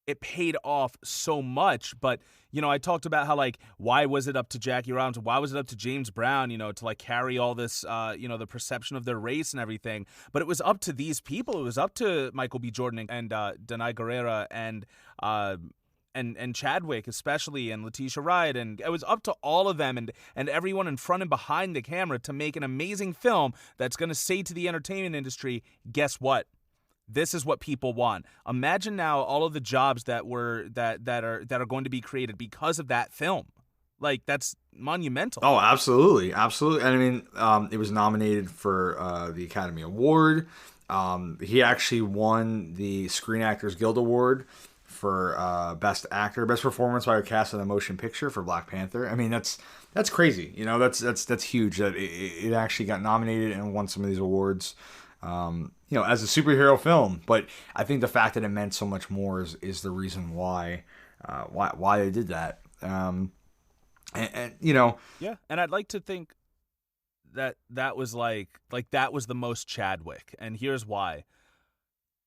it paid off so much. But I talked about how, like, why was it up to Jackie Robinson? Why was it up to James Brown, to like carry all this, the perception of their race and everything? But it was up to these people. It was up to Michael B. Jordan and Danai Gurira and Chadwick especially, and Letitia Wright, and it was up to all of them and everyone in front and behind the camera to make an amazing film that's going to say to the entertainment industry, guess what? This is what people want. Imagine now all of the jobs that are going to be created because of that film. Like, that's monumental. Oh, absolutely, absolutely. And I mean, it was nominated for the Academy Award. He actually won the Screen Actors Guild Award for Best Actor, Best Performance by a Cast in a Motion Picture for Black Panther. I mean, that's crazy. That's huge that it actually got nominated and won some of these awards. As a superhero film, but I think the fact that it meant so much more is the reason why they did that. And yeah, and I'd like to think that was like that was the most Chadwick, and here's why.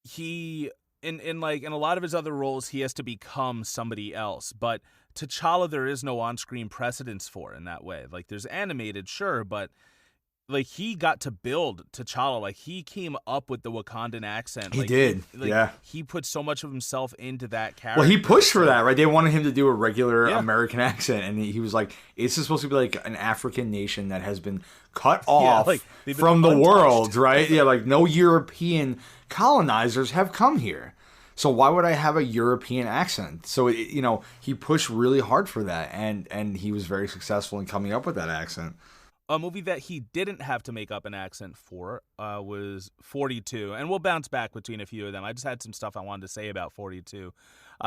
He in a lot of his other roles he has to become somebody else, but T'Challa there is no on-screen precedence for in that way. Like there's animated, sure, but like he got to build T'Challa. Like he came up with the Wakandan accent. He did. Yeah. He put so much of himself into that character. Well, he pushed for that, right? They wanted him to do a regular American accent, and he was like, "It's supposed to be like an African nation that has been cut off from the world, right? Yeah, like no European colonizers have come here. So why would I have a European accent?" So he pushed really hard for that, and he was very successful in coming up with that accent. A movie that he didn't have to make up an accent for was 42, and we'll bounce back between a few of them. I just had some stuff I wanted to say about 42,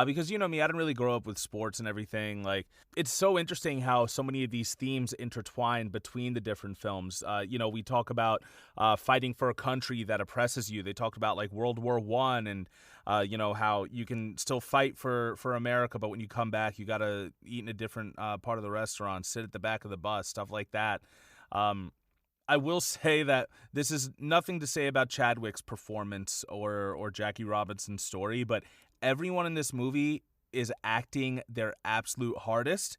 because me, I didn't really grow up with sports and everything. Like, it's so interesting how so many of these themes intertwine between the different films. We talk about fighting for a country that oppresses you. They talked about like World War I and how you can still fight for America, but when you come back, you got to eat in a different part of the restaurant, sit at the back of the bus, stuff like that. I will say that this is nothing to say about Chadwick's performance or Jackie Robinson's story, but everyone in this movie is acting their absolute hardest.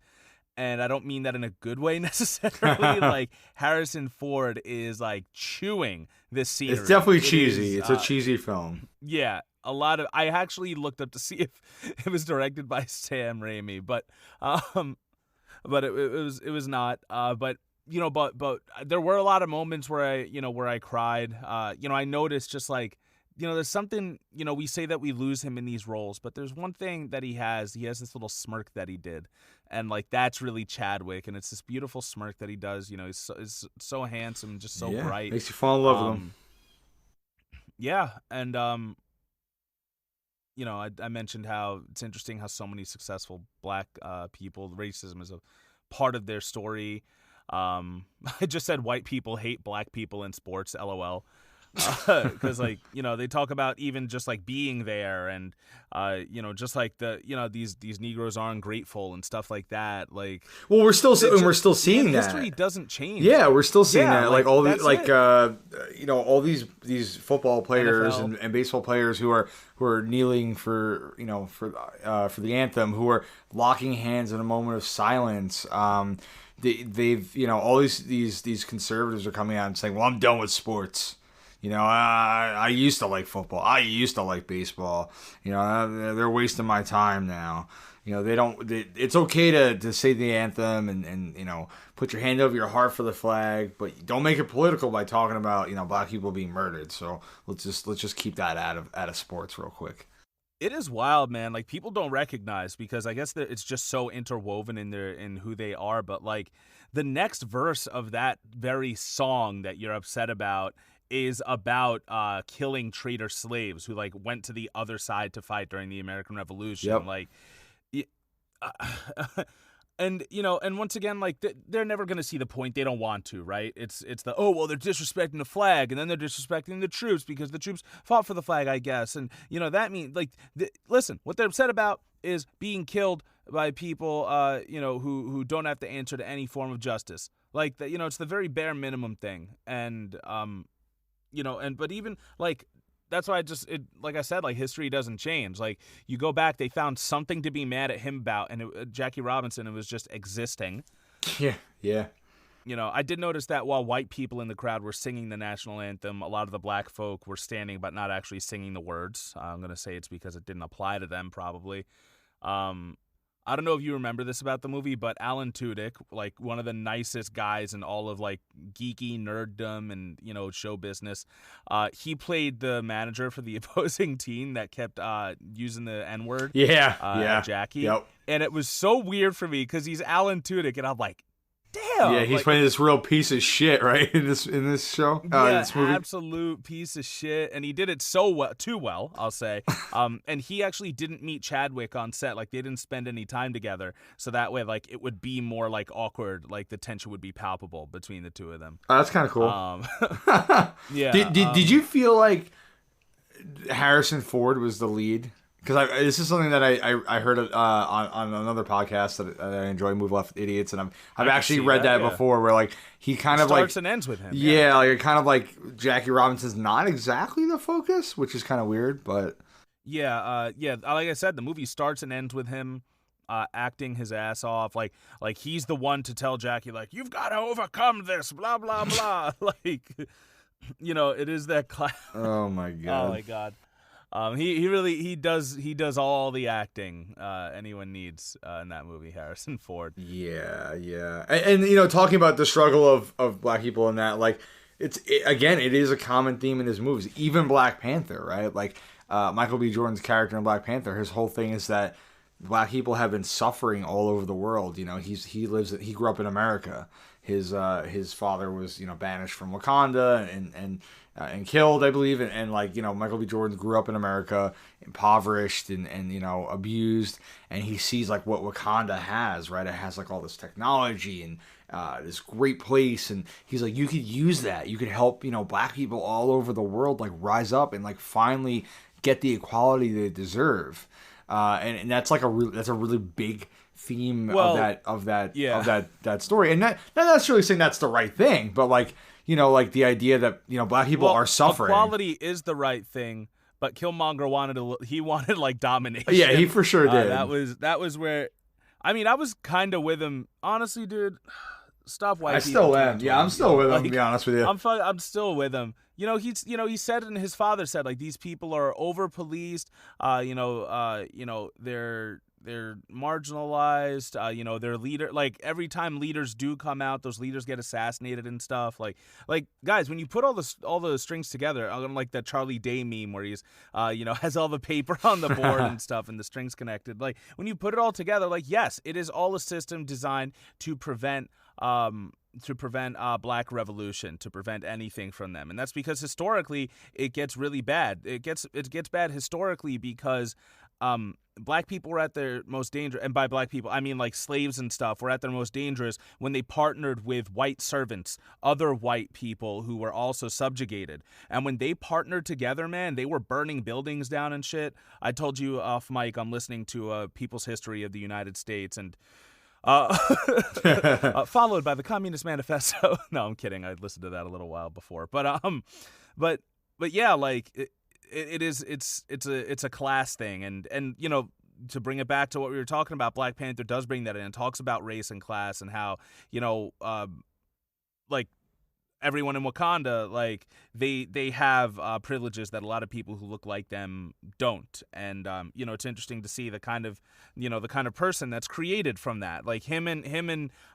And I don't mean that in a good way necessarily. Like Harrison Ford is like chewing this scenery. It's definitely cheesy. It's a cheesy film. Yeah. I actually looked up to see if it was directed by Sam Raimi, but it was not. But there were a lot of moments where I cried. I noticed just like, there's something, we say that we lose him in these roles, but there's one thing that he has this little smirk that he did. And like, that's really Chadwick. And it's this beautiful smirk that he does. He's so handsome, just so bright. Makes you fall in love with him. Yeah. And, I mentioned how it's interesting how so many successful black people, racism is a part of their story. I just said white people hate black people in sports, LOL. because like they talk about even just like being there, and just like these Negroes are ungrateful and stuff like that. Like, well, we're still seeing that history doesn't change. Yeah, we're still seeing that. Like all the all these football players and baseball players who are kneeling for the anthem, who are locking hands in a moment of silence. They've all these conservatives are coming out and saying, "Well, I'm done with sports." I used to like football. I used to like baseball. They're wasting my time now. It's okay to say the anthem and put your hand over your heart for the flag, but don't make it political by talking about black people being murdered. So let's just keep that out of sports real quick. It is wild, man. Like, people don't recognize, because I guess that it's just so interwoven in who they are. But like the next verse of that very song that you're upset about is about killing traitor slaves who like went to the other side to fight during the American Revolution. Yep. Like, and once again, like they're never gonna see the point. They don't want to, right? It's they're disrespecting the flag, and then they're disrespecting the troops because the troops fought for the flag, I guess. And that means like listen, what they're upset about is being killed by people who don't have to answer to any form of justice. Like it's the very bare minimum thing. And but even like, that's why like I said, like, history doesn't change. Like, you go back, they found something to be mad at him about, and Jackie Robinson, it was just existing. Yeah. I did notice that while white people in the crowd were singing the national anthem, a lot of the black folk were standing but not actually singing the words. I'm going to say it's because it didn't apply to them, probably. I don't know if you remember this about the movie, but Alan Tudyk, like one of the nicest guys in all of like geeky nerddom and show business, he played the manager for the opposing team that kept using the N-word. Yeah. Jackie. Yep. And it was so weird for me because he's Alan Tudyk, and I'm like, damn. Yeah, he's playing this real piece of shit, right? In this show, in this movie. Absolute piece of shit, and he did it so well, too well, I'll say. And he actually didn't meet Chadwick on set; like, they didn't spend any time together, so that way, like, it would be more like awkward, like the tension would be palpable between the two of them. Oh, that's kind of cool. Yeah. Did you feel like Harrison Ford was the lead? Because this is something that I heard on another podcast that I enjoy, Move Left Idiots, and I've actually read that before, where like he kind of starts and ends with him. Yeah, like kind of like Jackie Robinson's not exactly the focus, which is kind of weird, but yeah. Like I said, the movie starts and ends with him acting his ass off, like he's the one to tell Jackie, like, you've got to overcome this, blah blah blah. Like, it is that class. Oh my god. Oh my god. He really does all the acting anyone needs in that movie, Harrison Ford. Yeah. And talking about the struggle of black people in that, like, it is a common theme in his movies. Even Black Panther, right? Like, Michael B. Jordan's character in Black Panther, his whole thing is that black people have been suffering all over the world. He grew up in America. His father was banished from Wakanda and killed, I believe, and Michael B. Jordan grew up in America, impoverished and abused, and he sees like what Wakanda has, right? It has like all this technology and this great place, and he's like, you could use that, you could help black people all over the world like rise up and like finally get the equality they deserve, and that's like that's a really big theme of that story, and not necessarily saying that's the right thing, but like, like the idea that black people are suffering. Equality is the right thing, but Killmonger wanted like domination. Yeah, he for sure did. That was where, I mean, I was kind of with him, honestly, dude. Stop white people. I still am. Yeah, I'm still with him. To be honest with you, I'm still with him. He said, and his father said, like, these people are over policed. They're marginalized. Their leader, like, every time leaders do come out, those leaders get assassinated and stuff. Like guys, when you put all the strings together, like that Charlie Day meme where he's has all the paper on the board and stuff and the strings connected. Like, when you put it all together, like, yes, it is all a system designed to prevent black revolution, to prevent anything from them. And that's because historically it gets really bad. It gets bad historically because black people were at their most dangerous, and by black people, I mean like slaves and stuff, were at their most dangerous when they partnered with white servants, other white people who were also subjugated. And when they partnered together, man, they were burning buildings down and shit. I told you off mic, I'm listening to People's History of the United States, and followed by the Communist Manifesto. No, I'm kidding. I listened to that a little while before, but yeah, like it's a class thing, and you know, to bring it back to what we were talking about, Black Panther does bring that in and talks about race and class and how, you know, like everyone in Wakanda, like they have privileges that a lot of people who look like them don't, and you know, it's interesting to see the kind of, you know, the kind of person that's created from that. Like him and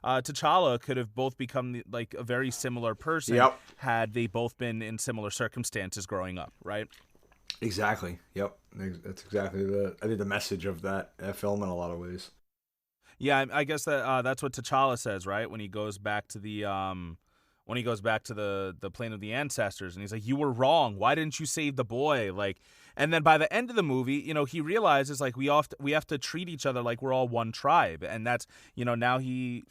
T'Challa could have both become like a very similar person had they both been in similar circumstances growing up, right? Exactly. Yep. That's exactly the message of that film in a lot of ways. Yeah, I guess that's what T'Challa says, right? When he goes back to the the plane of the ancestors, and he's like, "You were wrong. Why didn't you save the boy?" Like, and then by the end of the movie, you know, he realizes like we have to treat each other like we're all one tribe, and that's, you know, now he,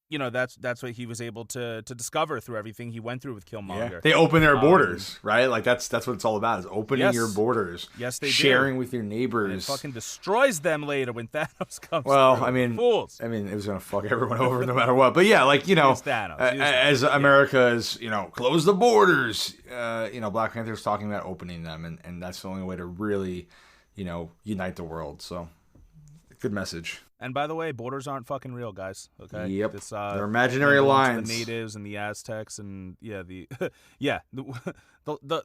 you know, that's what he was able to discover through everything he went through with Killmonger. Yeah. They open their borders, right? Like that's what it's all about, is opening your borders. Yes, they sharing do. with your neighbors. And it fucking destroys them later when Thanos comes. Well, through. I mean, fools. I mean, it was gonna fuck everyone over no matter what. But yeah, like, you know, as America is, you know, close the borders. You know, Black Panther's talking about opening them, and that's the only way to really, you know, unite the world. So, good message. And by the way, borders aren't fucking real, guys. Okay. Yep. They're imaginary lines. The natives and the Aztecs and the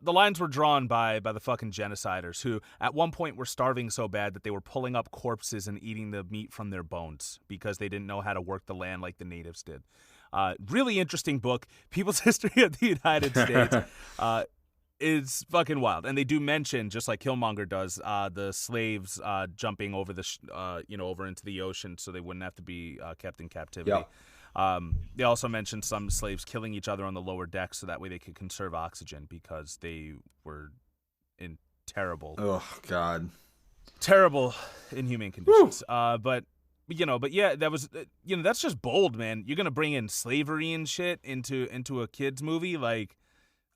lines were drawn by the fucking genociders who at one point were starving so bad that they were pulling up corpses and eating the meat from their bones because they didn't know how to work the land like the natives did. Really interesting book, People's History of the United States. Is fucking wild, and they do mention, just like Killmonger does, the slaves jumping over over into the ocean so they wouldn't have to be kept in captivity. Yep. They also mentioned some slaves killing each other on the lower deck so that way they could conserve oxygen because they were in terrible, inhumane conditions. But yeah, that was, that's just bold, man. You're gonna bring in slavery and shit into a kids movie, like.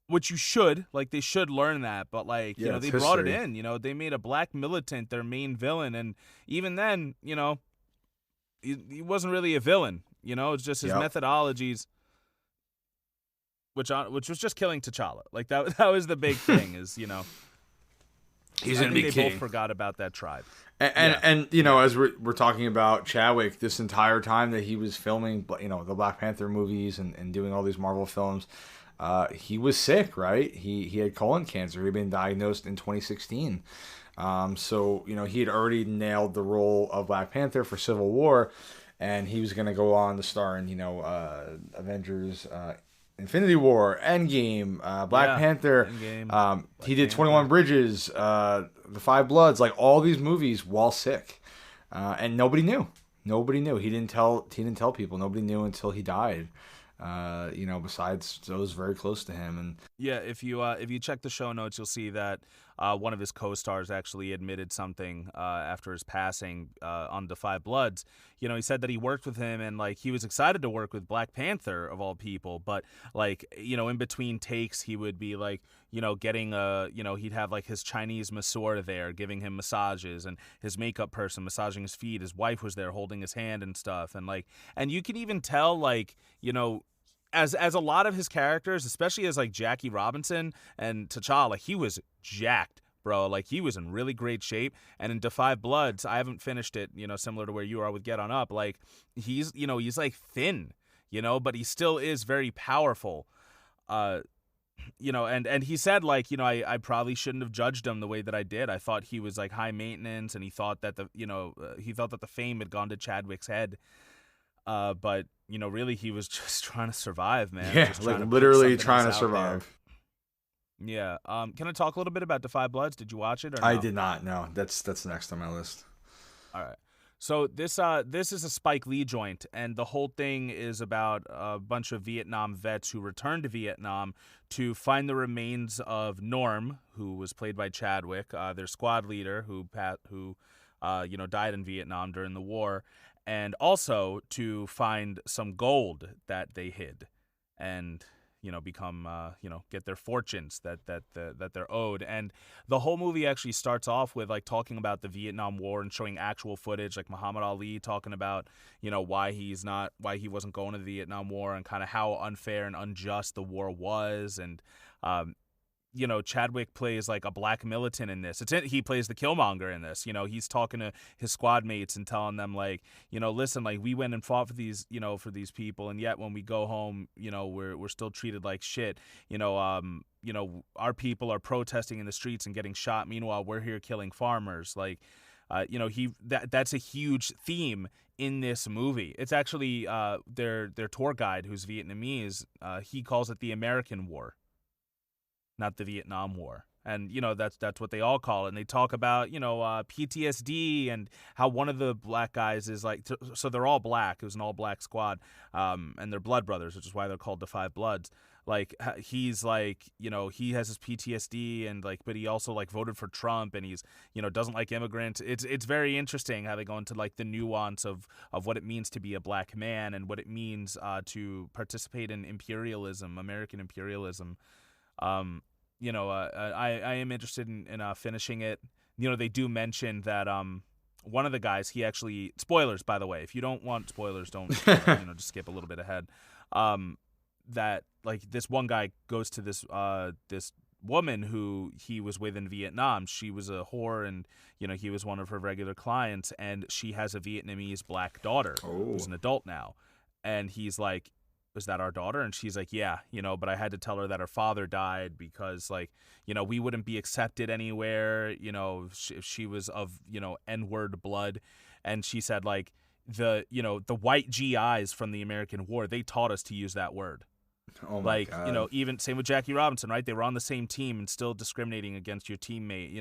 Which you should, like, they should learn that, but, like, you know, they brought it in, you know, they made a black militant their main villain, and even then, you know, he wasn't really a villain, you know, it's just his methodologies, which was just killing T'Challa, like, that was the big thing, is, you know, he's gonna be king. They both forgot about that tribe. And you know, as we're talking about Chadwick, this entire time that he was filming, you know, the Black Panther movies and doing all these Marvel films, he was sick, right? He had colon cancer. He'd been diagnosed in 2016. So, you know, he had already nailed the role of Black Panther for Civil War, and he was going to go on to star in, you know, Avengers, Infinity War, Endgame, Black Panther. Endgame, he did 21 Bridges, The Five Bloods, like all these movies while sick. And nobody knew. Nobody knew. He didn't tell people. Nobody knew until he died. You know, besides those very close to him. And yeah, if you check the show notes, you'll see that one of his co-stars actually admitted something after his passing on The Five Bloods. You know, he said that he worked with him and, like, he was excited to work with Black Panther of all people, but, like, you know, in between takes he would be, like, you know, getting he'd have, like, his Chinese masseur there giving him massages, and his makeup person massaging his feet. His wife was there holding his hand and stuff, and, like, and you can even tell, like, you know, as a lot of his characters, especially as, like, Jackie Robinson and T'Challa, he was jacked, bro. Like, he was in really great shape. And in Da 5 Bloods, I haven't finished it, you know, similar to where you are with Get On Up. Like, he's like thin, you know, but he still is very powerful. You know, and he said, like, you know, I probably shouldn't have judged him the way that I did. I thought he was, like, high maintenance, and he thought that the fame had gone to Chadwick's head. But, you know, really he was just trying to survive, man. Yeah, like literally trying to survive. Yeah. Can I talk a little bit about Da 5 Bloods? Did you watch it or no? I did not. No, that's next on my list. All right. So this is a Spike Lee joint, and the whole thing is about a bunch of Vietnam vets who returned to Vietnam to find the remains of Norm, who was played by Chadwick, their squad leader, who died in Vietnam during the war, and also to find some gold that they hid, and become get their fortunes that they're owed. And the whole movie actually starts off with like talking about the Vietnam War and showing actual footage, like Muhammad Ali talking about why he wasn't going to the Vietnam War and kind of how unfair and unjust the war was. And Chadwick plays like a black militant in this. He plays the Killmonger in this. He's talking to his squad mates and telling them like, listen, like we went and fought for these people, and yet when we go home, we're still treated like shit. Our people are protesting in the streets and getting shot. Meanwhile, we're here killing farmers. Like, that's a huge theme in this movie. It's actually their tour guide, who's Vietnamese. He calls it the American War, not the Vietnam War. And, that's what they all call it. And they talk about, PTSD and how one of the black guys is like, so they're all black. It was an all black squad. And they're blood brothers, which is why they're called the Five Bloods. Like, he's like, he has his PTSD and like, but he also like voted for Trump, and he's, doesn't like immigrants. It's very interesting how they go into like the nuance of what it means to be a black man and what it means to participate in imperialism, American imperialism. I am interested in finishing it. They do mention that one of the guys, he actually, spoilers by the way, if you don't want spoilers, don't just skip a little bit ahead. That like this one guy goes to this woman who he was with in Vietnam. She was a whore, and he was one of her regular clients, and she has a Vietnamese black daughter who's an adult now, and he's like, is that our daughter? And she's like, yeah, but I had to tell her that her father died because like, we wouldn't be accepted anywhere, if she was of, N-word blood. And she said like the white GIs from the American War, they taught us to use that word. Oh my God. Even same with Jackie Robinson, right? They were on the same team and still discriminating against your teammate.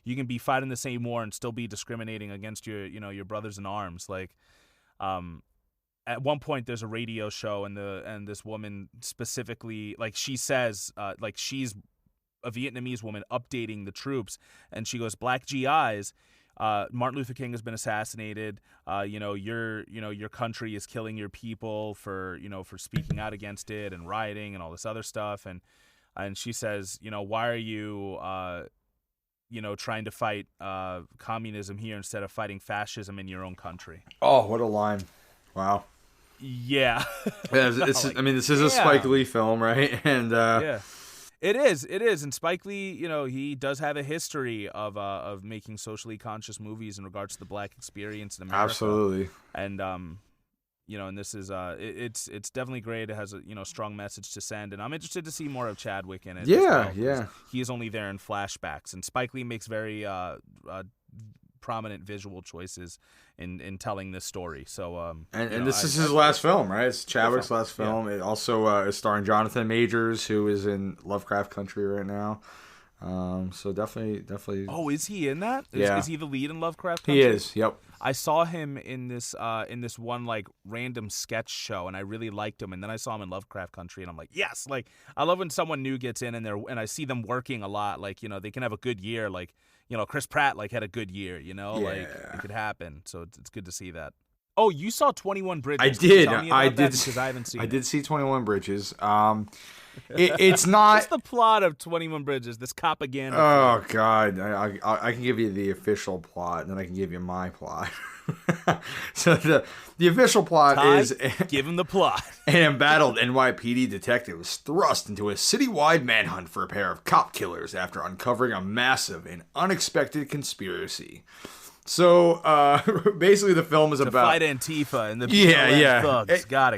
You can be fighting the same war and still be discriminating against your brothers in arms. Like, at one point, there's a radio show, and this woman specifically, like she says, like she's a Vietnamese woman updating the troops, and she goes, "Black GIs, Martin Luther King has been assassinated. Your country is killing your people for speaking out against it and rioting and all this other stuff." And she says, why are you trying to fight communism here instead of fighting fascism in your own country? Oh, what a line! Wow. Yeah. This is a Spike Lee film, right? And yeah, it is. And Spike Lee, he does have a history of making socially conscious movies in regards to the black experience in America. Absolutely. And and this is it's definitely great. It has a strong message to send, and I'm interested to see more of Chadwick in it. Yeah. He is only there in flashbacks, and Spike Lee makes very prominent visual choices in telling this story. So and this is his last film, right? It's Chadwick's last film. Yeah. It also is starring Jonathan Majors, who is in Lovecraft Country right now. So definitely. Oh, is he in that? Yeah. Is he the lead in Lovecraft Country? He is. Yep. I saw him in this one like random sketch show, and I really liked him. And then I saw him in Lovecraft Country, and I'm like, yes! Like, I love when someone new gets in and I see them working a lot. Like, they can have a good year. Like, Chris Pratt like had a good year. Like it could happen. So it's good to see that. Oh, you saw 21 Bridges? I did. I did because I haven't seen it. I did see 21 Bridges. It's not. What's the plot of 21 Bridges? This propaganda. Oh God, I can give you the official plot, and then I can give you my plot. So the official plot is give him the plot. An embattled NYPD detective is thrust into a citywide manhunt for a pair of cop killers after uncovering a massive and unexpected conspiracy. So basically, the film is about fight Antifa and the thugs. Got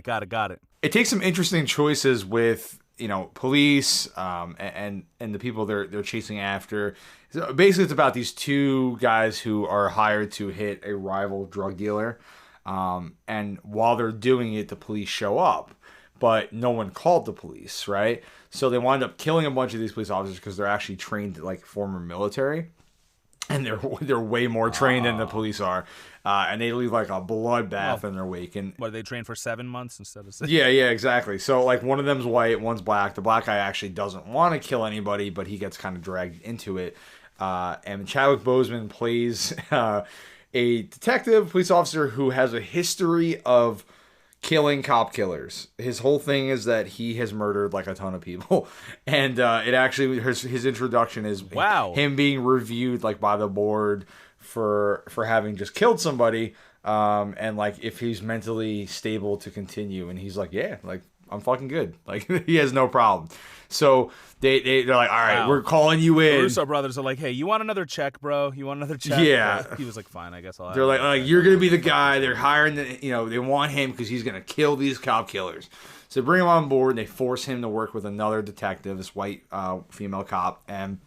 it. It takes some interesting choices with police and the people they're chasing after. So basically, it's about these two guys who are hired to hit a rival drug dealer, and while they're doing it, the police show up, but no one called the police, right? So they wind up killing a bunch of these police officers because they're actually trained like former military. And they're way more trained than the police are, and they leave like a bloodbath in their wake. And what, they train for 7 months instead of 6? Yeah, exactly. So like one of them's white, one's black. The black guy actually doesn't want to kill anybody, but he gets kind of dragged into it. And Chadwick Boseman plays a detective, police officer who has a history of killing cop killers. His whole thing is that he has murdered like a ton of people, and it actually his introduction is him being reviewed like by the board for having just killed somebody, and like if he's mentally stable to continue, and he's like, yeah, like I'm fucking good, like he has no problem. So they're like, all right, we're calling you in. The Russo brothers are like, hey, you want another check, bro? You want another check? Yeah. He was like, fine, I guess I'll have They're like, you're going to be the guy. They're hiring, they want him because he's going to kill these cop killers. So they bring him on board, and they force him to work with another detective, this white female cop. And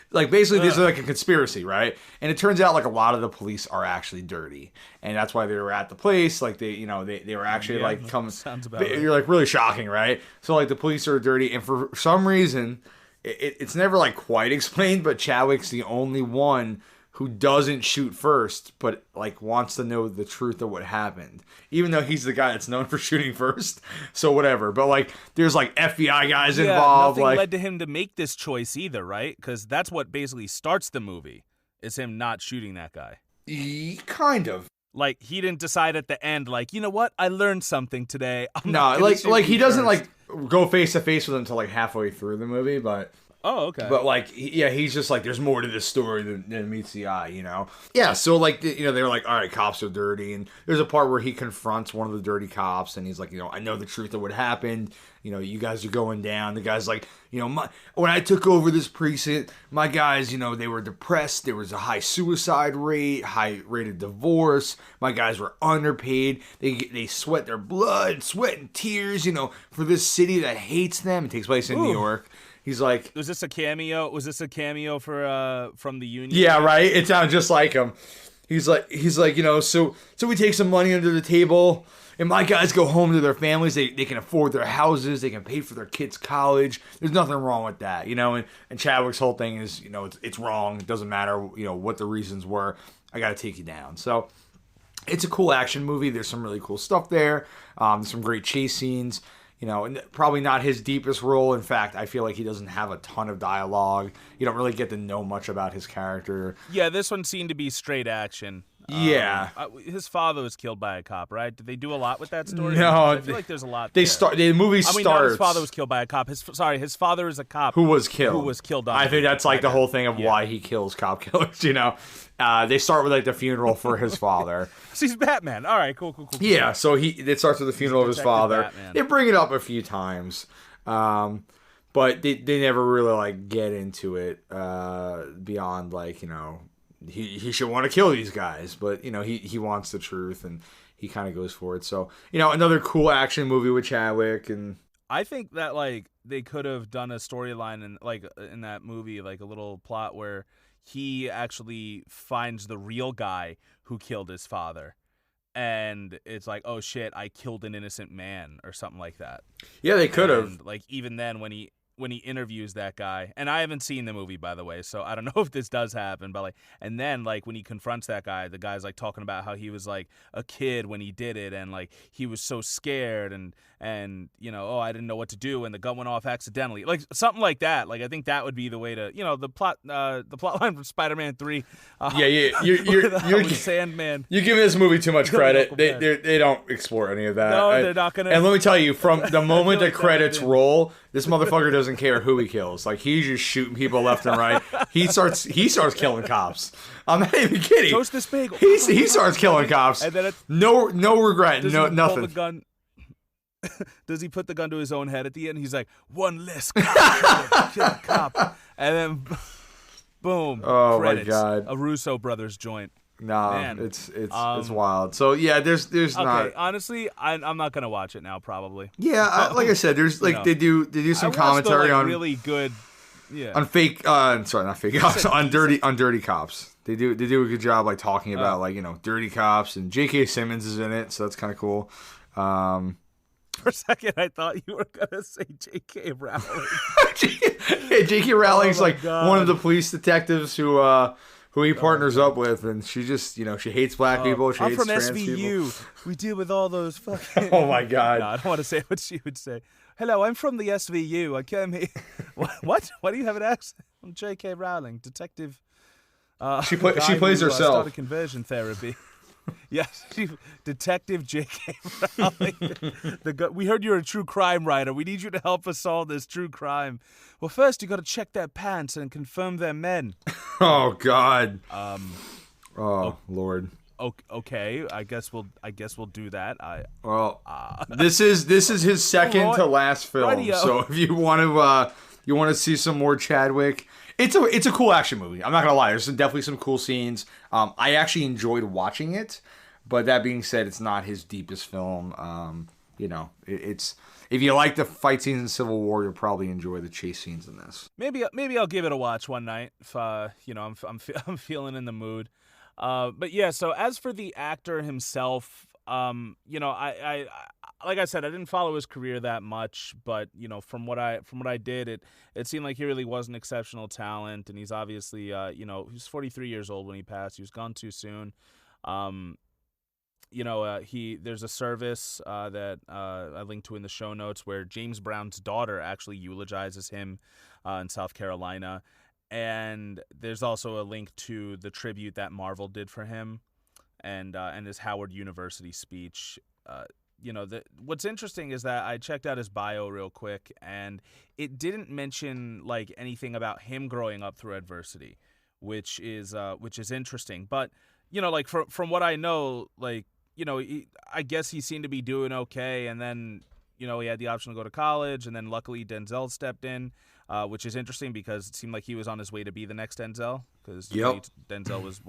like basically this is like a conspiracy, right? And it turns out like a lot of the police are actually dirty, and that's why they were at the place. Like they were actually like sounds about you're like really shocking, right? So like the police are dirty, and for some reason it's never like quite explained, but Chadwick's the only one who doesn't shoot first, but like wants to know the truth of what happened, even though he's the guy that's known for shooting first. So whatever. But like, there's like FBI guys involved. Nothing like led to him to make this choice either, right? Because that's what basically starts the movie, is him not shooting that guy. Kind of. Like he didn't decide at the end, like, you know what? I learned something today. No, like he doesn't like go face to face with him until like halfway through the movie, but. Oh, okay. But like, he's just like, there's more to this story than meets the eye, Yeah, so like, they're like, all right, cops are dirty, and there's a part where he confronts one of the dirty cops, and he's like, I know the truth of what happened. You guys are going down. The guy's like, when I took over this precinct, my guys, they were depressed. There was a high suicide rate, high rate of divorce. My guys were underpaid. They sweat their blood, sweat and tears, for this city that hates them. It takes place in New York. He's like, was this a cameo? Was this a cameo for from the union? Yeah, right. It sounds just like him. He's like, so we take some money under the table, and my guys go home to their families. They can afford their houses. They can pay for their kids' college. There's nothing wrong with that, And Chadwick's whole thing is, it's wrong. It doesn't matter, what the reasons were. I got to take you down. So it's a cool action movie. There's some really cool stuff there. Some great chase scenes. And probably not his deepest role. In fact, I feel like he doesn't have a ton of dialogue. You don't really get to know much about his character. Yeah, this one seemed to be straight action. Yeah. His father was killed by a cop, right? Did they do a lot with that story? No. I feel like there's a lot. The movie starts. Not his father was killed by a cop. His father is a cop. Who was killed. Who was killed. I think that's like the whole thing of why he kills cop killers, They start with like the funeral for his father. So he's Batman. All right, cool. Yeah, so it starts with the funeral of his father. Batman. They bring it up a few times. But they never really like get into it beyond like, he should want to kill these guys, but he wants the truth, and he kind of goes for it. So, another cool action movie with Chadwick. And I think that like they could have done a storyline in that movie, like a little plot where he actually finds the real guy who killed his father. And it's like, oh shit, I killed an innocent man or something like that. Yeah, they could have. Like even then when he interviews that guy, and I haven't seen the movie, by the way, so I don't know if this does happen, but like, and then like when he confronts that guy, the guy's like talking about how he was like a kid when he did it, and like he was so scared, and oh, I didn't know what to do, and the gun went off accidentally, like something like that. Like I think that would be the way to, the plot line from Spider-Man 3. You're Sandman. You're giving this movie too much credit. They don't explore any of that. No, they're not gonna. And let me tell you, from the moment the credits roll, this motherfucker doesn't care who he kills. Like he's just shooting people left and right. He starts killing cops. I'm not even kidding. Toast this bagel. He starts killing cops. And then no regret. No nothing. The gun. Does he put the gun to his own head at the end? He's like, one less cop, kill a cop, and then boom. Oh credits. My god. A Russo brothers joint. Nah, Man. it's wild. So yeah, there's not. Okay, honestly, I'm not gonna watch it now. Probably. Yeah, like I said, there's like they do some commentary on really good. Yeah. On fake. Sorry, not fake cops. on dirty cops. They do a good job like talking about like dirty cops, and JK Simmons is in it, so that's kind of cool. For a second, I thought you were gonna say JK Rowling. Yeah, JK Rowling's one of the police detectives who he partners up with, and she just, she hates black people. She hates trans people. I'm from SVU. We deal with all those fucking. Oh my god! No, I don't want to say what she would say. Hello, I'm from the SVU. I came here. What? Why do you have an accent? I'm JK Rowling, detective. She plays herself. Started conversion therapy. Yes, Detective JK Rowling. We heard you're a true crime writer. We need you to help us solve this true crime. Well, first you got to check their pants and confirm they're men. Oh God. Oh Lord. Okay, I guess we'll do that. This is his second to last film. Radio. So if you want to see some more Chadwick, it's a cool action movie. I'm not gonna lie. There's definitely some cool scenes. I actually enjoyed watching it, but that being said, it's not his deepest film. It's if you like the fight scenes in Civil War, you'll probably enjoy the chase scenes in this. Maybe I'll give it a watch one night if I'm feeling in the mood. But yeah, so as for the actor himself, I like I said, I didn't follow his career that much, but from what I did, it seemed like he really was an exceptional talent, and he's obviously, he was 43 years old when he passed. He was gone too soon. There's a service that I linked to in the show notes where James Brown's daughter actually eulogizes him in South Carolina. And there's also a link to the tribute that Marvel did for him, and his Howard University speech. What's interesting is that I checked out his bio real quick, and it didn't mention like anything about him growing up through adversity, which is interesting. But from what I know, I guess he seemed to be doing okay, and then he had the option to go to college, and then luckily Denzel stepped in. Which is interesting because it seemed like he was on his way to be the next Denzel. Because Denzel was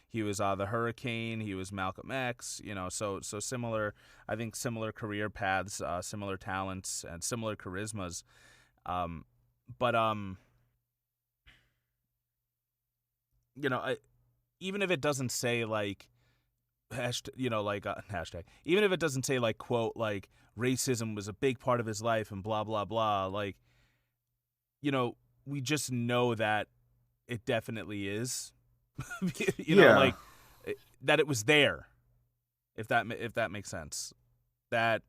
he was the Hurricane, he was Malcolm X. So similar. I think similar career paths, similar talents, and similar charismas. Even if it doesn't say like hashtag, even if it doesn't say like quote like racism was a big part of his life and blah blah blah like. We just know that it definitely is. That it was there. If that makes sense. That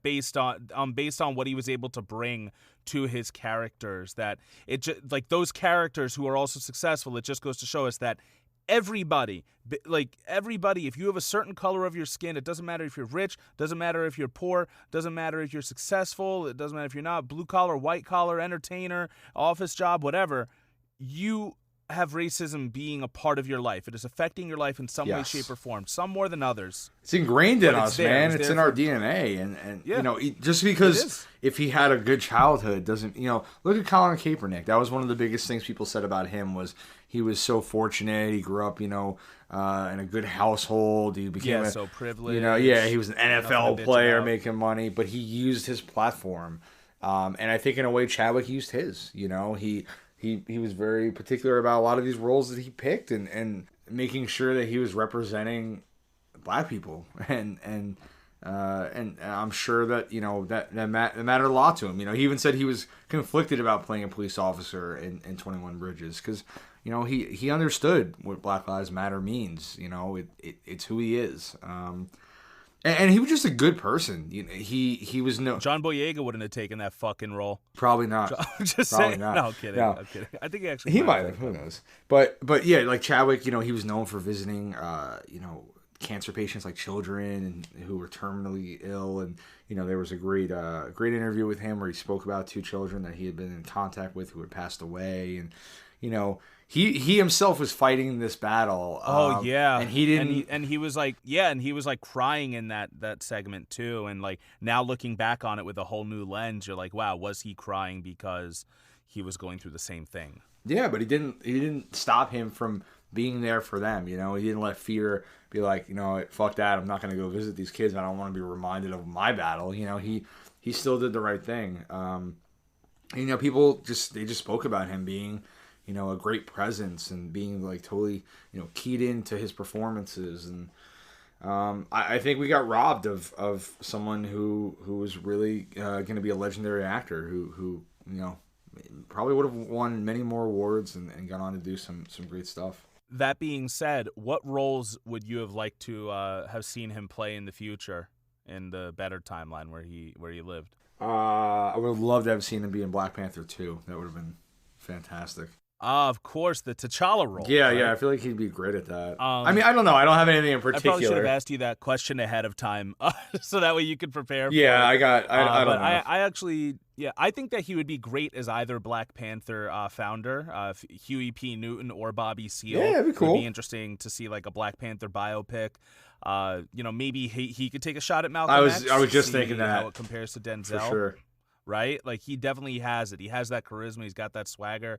based on what he was able to bring to his characters, that it just like those characters who are also successful, it just goes to show us that everybody, if you have a certain color of your skin, it doesn't matter if you're rich, doesn't matter if you're poor, doesn't matter if you're successful, it doesn't matter if you're not, blue collar, white collar, entertainer, office job, whatever, you have racism being a part of your life. It is affecting your life in some way, shape, or form, some more than others. It's ingrained in us, man. It's in our DNA. And just because if he had a good childhood doesn't, look at Colin Kaepernick. That was one of the biggest things people said about him was he was so fortunate. He grew up, in a good household. He became so privileged. He was an NFL player making money, but he used his platform. And I think in a way Chadwick used his, He was very particular about a lot of these roles that he picked and making sure that he was representing black people and I'm sure that that mattered a lot to him. He even said he was conflicted about playing a police officer in 21 Bridges because he understood what Black Lives Matter means. It's who he is. And he was just a good person. He was no. Jon Boyega wouldn't have taken that fucking role. Probably not. Just Probably saying. not. No, I'm kidding. No. I'm kidding. I think he might have. Who knows? But yeah, like Chadwick, he was known for visiting, cancer patients like children and who were terminally ill, and there was a great interview with him where he spoke about 2 children that he had been in contact with who had passed away, and He himself was fighting this battle. And he didn't. And he was like crying in that segment too. And like now looking back on it with a whole new lens, you're like, wow, was he crying because he was going through the same thing? Yeah, but he didn't stop him from being there for them. He didn't let fear be like, fuck that. I'm not going to go visit these kids. I don't want to be reminded of my battle. He still did the right thing. People just spoke about him being, a great presence and being like totally, keyed into his performances. And I think we got robbed of someone who was really going to be a legendary actor who probably would have won many more awards and gone on to do some great stuff. That being said, what roles would you have liked to have seen him play in the future in the better timeline where he lived? I would have loved to have seen him be in Black Panther 2. That would have been fantastic. Of course, the T'Challa role. Yeah, right? yeah, I feel like he'd be great at that. I mean, I don't know. I don't have anything in I probably should have particular. asked you that question ahead of time, so that way you could prepare. Yeah, for it. I don't but know. I actually, I think that he would be great as either Black Panther founder, Huey P. Newton, or Bobby Seale. Yeah, that'd be cool. It would be interesting to see like a Black Panther biopic. Maybe he could take a shot at Malcolm X. I was just see thinking that how it compares to Denzel. for sure. Right? Like he definitely has it. He has that charisma. He's got that swagger.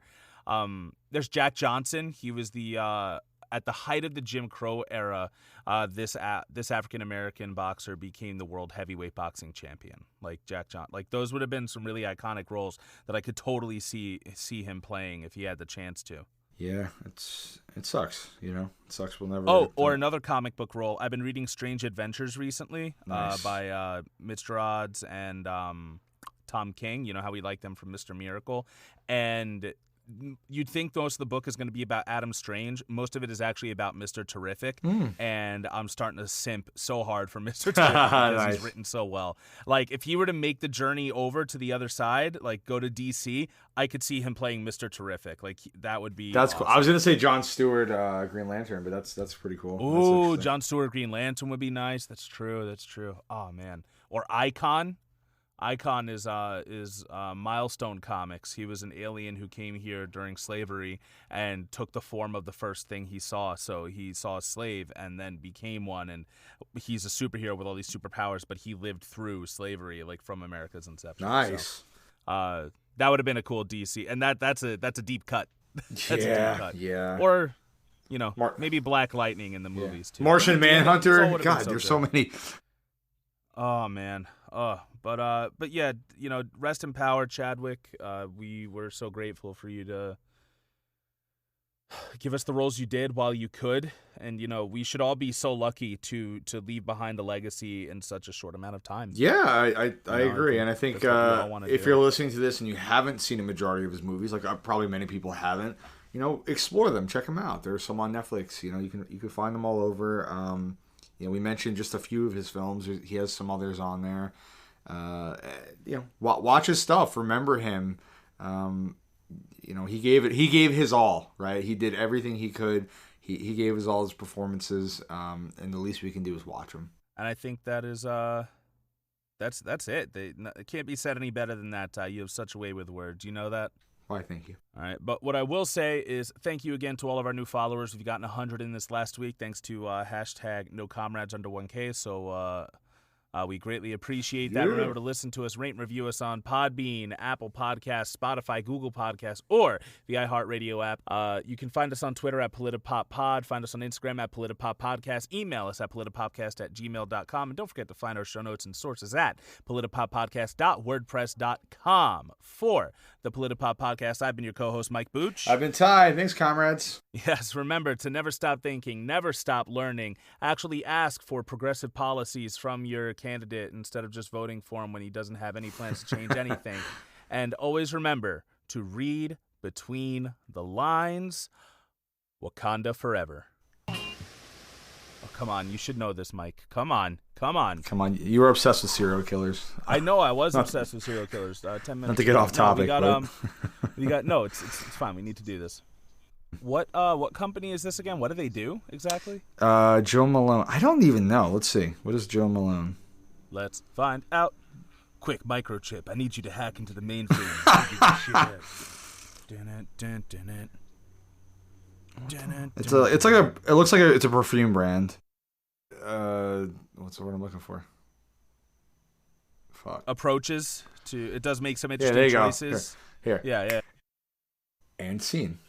There's Jack Johnson. He was the at the height of the Jim Crow era. This African American boxer became the world heavyweight boxing champion. Like Jack Johnson. Like those would have been some really iconic roles that I could totally see him playing if he had the chance to. Yeah, it sucks. It sucks. We'll never. Oh, or another comic book role. I've been reading Strange Adventures recently. Nice. By Mr. Odds and Tom King. You know how we like them from Mr. Miracle. And you'd think most of the book is going to be about Adam Strange. Most of it is actually about Mr. Terrific. And I'm starting to simp so hard for Mr. Terrific because Nice. he's written so well. Like, if he were to make the journey over to the other side, like go to DC, I could see him playing Mr. Terrific. Like, that would be That's awesome. cool. I was going to say Jon Stewart, Green Lantern, but that's pretty cool. Ooh, Jon Stewart Green Lantern would be nice. That's true. Oh, man. Or Icon. Icon is Milestone Comics. He was an alien who came here during slavery and took the form of the first thing he saw. So he saw a slave and then became one, and he's a superhero with all these superpowers, but he lived through slavery, like from America's inception. Nice. So, that would have been a cool DC, and that's a deep cut. That's a deep cut. Yeah. Or, maybe Black Lightning in the movies too. Martian Manhunter. God, God, there's so many. Oh man. But yeah, rest in power, Chadwick. We were so grateful for you to give us the roles you did while you could, and we should all be so lucky to leave behind a legacy in such a short amount of time. Yeah, I agree, and I think if you're listening to this and you haven't seen a majority of his movies, like probably many people haven't, explore them, check them out. There's some on Netflix. You can find them all over. We mentioned just a few of his films. He has some others on there. Watch his stuff. Remember him. He gave his all, right? He did everything he could. He gave his all his performances. And the least we can do is watch him. And I think that is that's it. It can't be said any better than that. You have such a way with words. You know that? Why, thank you. All right, but what I will say is thank you again to all of our new followers. We've gotten 100 in this last week thanks to hashtag #NoComradesUnder1K. So we greatly appreciate that. Yeah. Remember to listen to us, rate and review us on Podbean, Apple Podcasts, Spotify, Google Podcasts, or the iHeartRadio app. You can find us on Twitter at PolitiPopPod. Find us on Instagram at PolitiPopPodcast. Email us at PolitiPopcast@gmail.com. And don't forget to find our show notes and sources at PolitiPopPodcast.wordpress.com. For the PolitiPop Podcast, I've been your co-host, Mike Booch. I've been Ty. Thanks, comrades. Yes, remember to never stop thinking, never stop learning. Actually ask for progressive policies from your candidate instead of just voting for him when he doesn't have any plans to change anything. And always remember to read between the lines. Wakanda forever. Oh, come on. You should know this, Mike. Come on. You were obsessed with serial killers. I know I was obsessed with serial killers. 10 minutes. Not to get off topic. No, it's fine. We need to do this. What company is this again? What do they do exactly? Joe Malone. I don't even know. Let's see. What is Joe Malone? Let's find out. Quick, microchip. I need you to hack into the mainframe. It looks like it's a perfume brand. What's the word I'm looking for? Fuck. Approaches to. It does make some interesting choices. Here. Yeah. And scene.